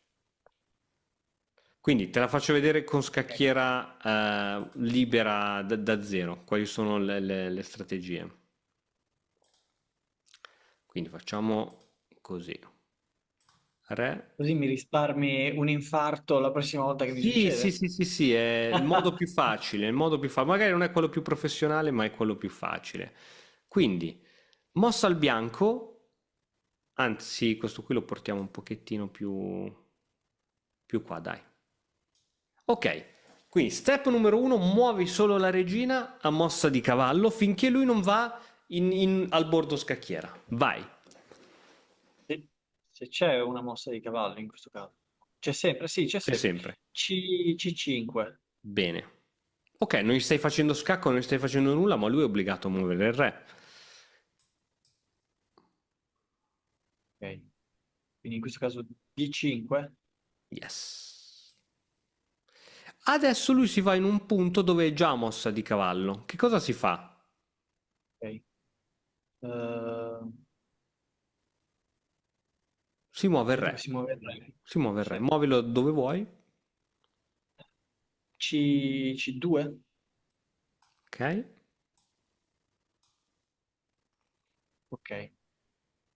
Quindi te la faccio vedere con Ok. scacchiera libera da zero, quali sono le strategie. Quindi facciamo così. Re. Così mi risparmi un infarto la prossima volta che mi Sì, sì, succede. sì, sì, sì, è il modo più facile, il modo più facile. Magari non è quello più professionale, ma è quello più facile. Quindi, mossa al bianco, anzi, questo qui lo portiamo un pochettino più qua, dai. Ok, quindi step numero uno, muovi solo la regina a mossa di cavallo finché lui non va al bordo scacchiera. Vai, Se c'è una mossa di cavallo in questo caso. C'è sempre, sì, c'è c'è sempre. sempre. C5. Bene. Ok, non gli stai facendo scacco, non gli stai facendo nulla, ma lui è obbligato a muovere il re. Ok. Quindi in questo caso D5. Yes. Adesso lui si va in un punto dove è già mossa di cavallo. Che cosa si fa? Ok. Si muove il Dove re. si muove il re? Si muove il re. Sì. Muovilo dove vuoi. C2. Ok. Ok.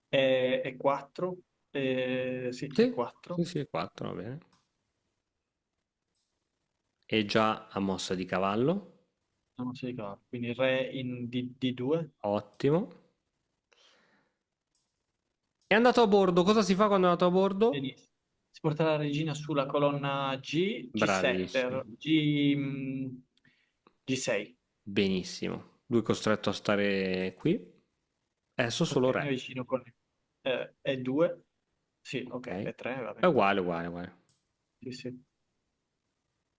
E 4. Sì, è Sì, sì, 4. sì, 4, va bene. È già a mossa di cavallo. Non si ricorda. Quindi re in D2. Ottimo. È andato a bordo. Cosa si fa quando è andato a bordo? Benissimo. Si porta la regina sulla colonna G, Bravissimo. G7, G6. Benissimo. Lui è costretto a stare qui. Adesso Ok, solo noi re. vicino con E2. Sì, Ok. ok, E3, va È bene. uguale, uguale, uguale. Sì, sì.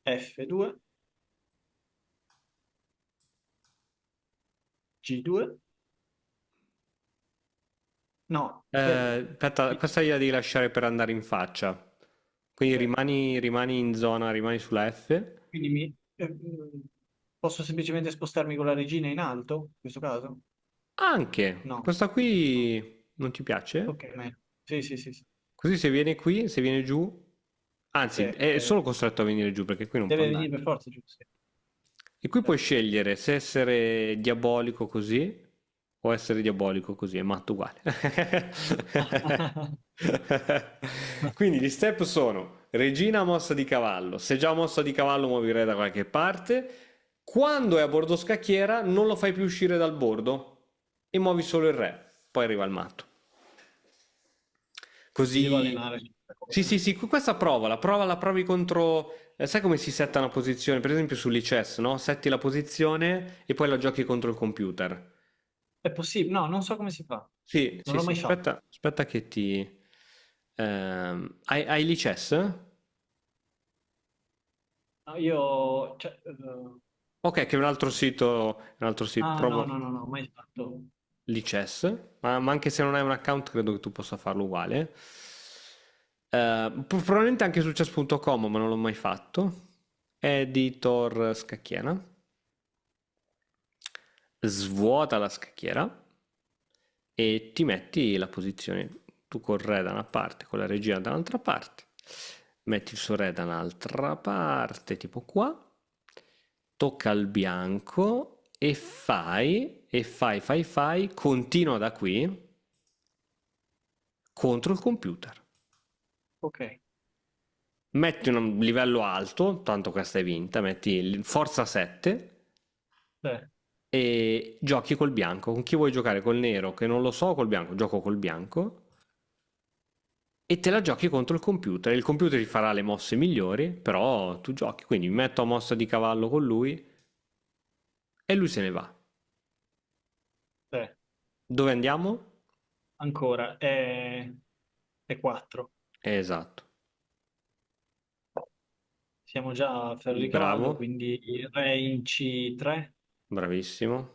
F2, G2. No, aspetta. Aspetta, questa gliela devi lasciare per andare in faccia. Quindi Ok. rimani in zona, rimani sulla F. Quindi posso semplicemente spostarmi con la regina in alto, in questo caso? Anche. No. Questa No. qui non ti piace? Ok, meglio. Sì, sì, sì, sì. Così se viene qui, se viene giù, Sì, anzi, è solo costretto a venire giù perché qui non può deve andare venire per giù. forza giù, sì. E qui puoi Certo. scegliere se essere diabolico così o essere diabolico così, è matto uguale. Quindi gli step sono regina mossa di cavallo, se già mossa di cavallo muovi il re da qualche parte, quando è a bordo scacchiera non lo fai più uscire dal bordo e muovi solo il re, poi arriva il matto. Mi devo Così. allenare su questa Sì, cosa. sì, sì, questa la provi contro. Sai come si setta una posizione? Per esempio sull'ICES, no? Setti la posizione e poi la giochi contro il computer. È possibile? No, non so come si fa. Sì, Non sì, l'ho sì, mai fatto. aspetta che ti. Hai l'ICES? No, io... cioè, Ok, che è un altro sito, ah, no, provo no, no, no, mai fatto. l'ICES, ma anche se non hai un account credo che tu possa farlo uguale. Probabilmente anche su chess.com, ma non l'ho mai fatto. Editor scacchiera. Svuota la scacchiera e ti metti la posizione tu col re da una parte, con la regina dall'altra parte, metti il suo re da un'altra parte, tipo qua, tocca al bianco e fai, continua da qui contro il computer. Ok. Metti un livello alto, tanto questa è vinta, metti forza 7 Sì, e giochi col bianco. Con chi vuoi giocare? Col nero? Che non lo so, col bianco. Gioco col bianco e te la giochi contro il computer. Il computer ti farà le mosse migliori, però tu giochi. Quindi mi metto a mossa di cavallo con lui e lui se ne va. sì. Dove andiamo? Ancora, è 4. Esatto. Siamo già a ferro di cavallo, Bravo, quindi re in C3, bravissimo,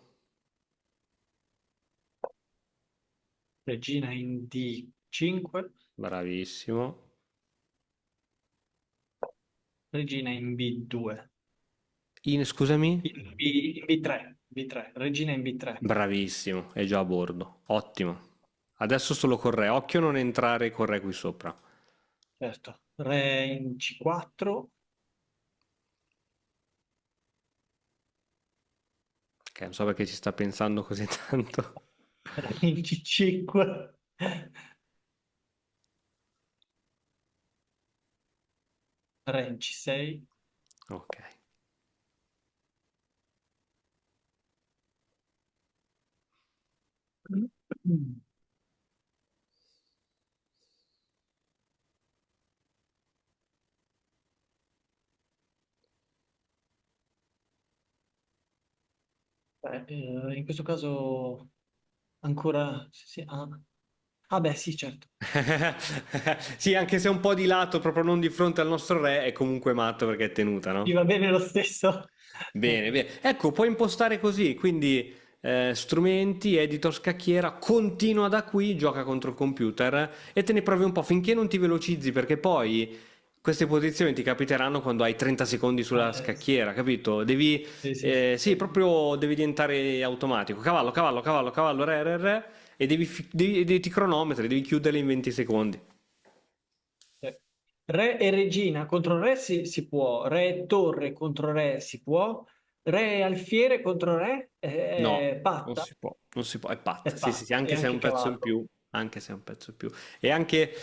regina in D5, bravissimo. regina in B2, Scusami? in B3, regina in B3. Bravissimo, è già a bordo. Ottimo. Adesso solo con re. Occhio a non entrare con re qui sopra. Certo. Re in C4. Che non so perché ci sta pensando così tanto. Re in C5. Re in C6. Ok. In questo caso ancora... Sì, beh, sì, certo. Sì, anche se è un po' di lato, proprio non di fronte al nostro re, è comunque matto perché è tenuta, Ti no? va bene lo stesso? Bene, bene. Ecco, puoi impostare così, quindi strumenti, editor scacchiera, continua da qui, gioca contro il computer e te ne provi un po' finché non ti velocizzi, perché poi queste posizioni ti capiteranno quando hai 30 secondi sulla Sì, scacchiera, capito? Devi, sì, sì, sì, sì, sì. proprio devi diventare automatico. Cavallo, cavallo, cavallo, cavallo, re, re, re, e ti cronometri, devi chiuderli in 20 secondi. Sì. Re e regina contro re si può, re e torre contro re si può, re e alfiere contro re No, è non patta, si può, non si può, è è patta. Sì, sì, sì, patta, e anche se è anche un pezzo in cavallo. più, anche se è un pezzo in più. E anche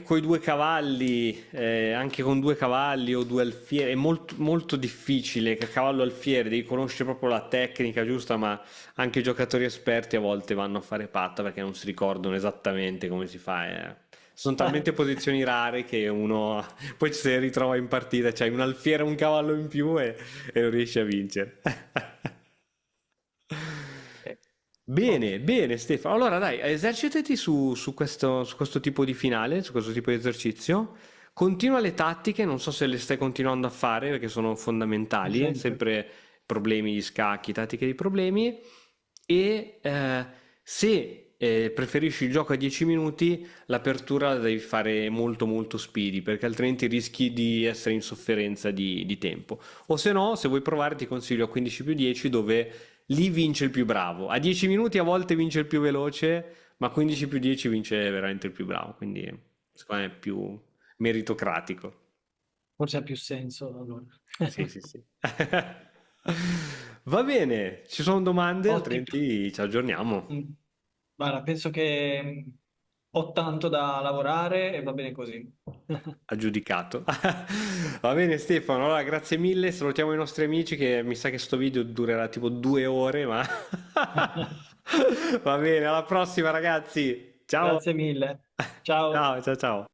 con i due cavalli, anche con due cavalli o due alfieri, è molto, molto difficile che cavallo alfiere, devi conoscere proprio la tecnica giusta, ma anche i giocatori esperti a volte vanno a fare patta perché non si ricordano esattamente come si fa. Sono talmente posizioni rare che uno poi ci si ritrova in partita, c'hai un alfiere e un cavallo in più e non riesci a vincere. Eh, Bene, Ottimo. bene Stefano. Allora dai, esercitati su questo tipo di finale, su questo tipo di esercizio. Continua le tattiche, non so se le stai continuando a fare perché sono fondamentali, Sempre. sempre problemi di scacchi, tattiche di problemi. E se preferisci il gioco a 10 minuti, l'apertura la devi fare molto molto speedy perché altrimenti rischi di essere in sofferenza di tempo. O se no, se vuoi provare, ti consiglio a 15 più 10 dove lì vince il più bravo. A 10 minuti a volte vince il più veloce, ma a 15 più 10 vince veramente il più bravo. Quindi secondo me è più meritocratico. Forse ha più senso allora. Sì, sì, sì. Va bene, ci sono domande, Ottimo. altrimenti ci aggiorniamo. Mm. Guarda, penso che ho tanto da lavorare e va bene così. Aggiudicato. Va bene Stefano, allora grazie mille, salutiamo i nostri amici che mi sa che sto video durerà tipo 2 ore, ma va bene, alla prossima ragazzi. Ciao. Grazie mille. Ciao. Ciao, ciao, ciao.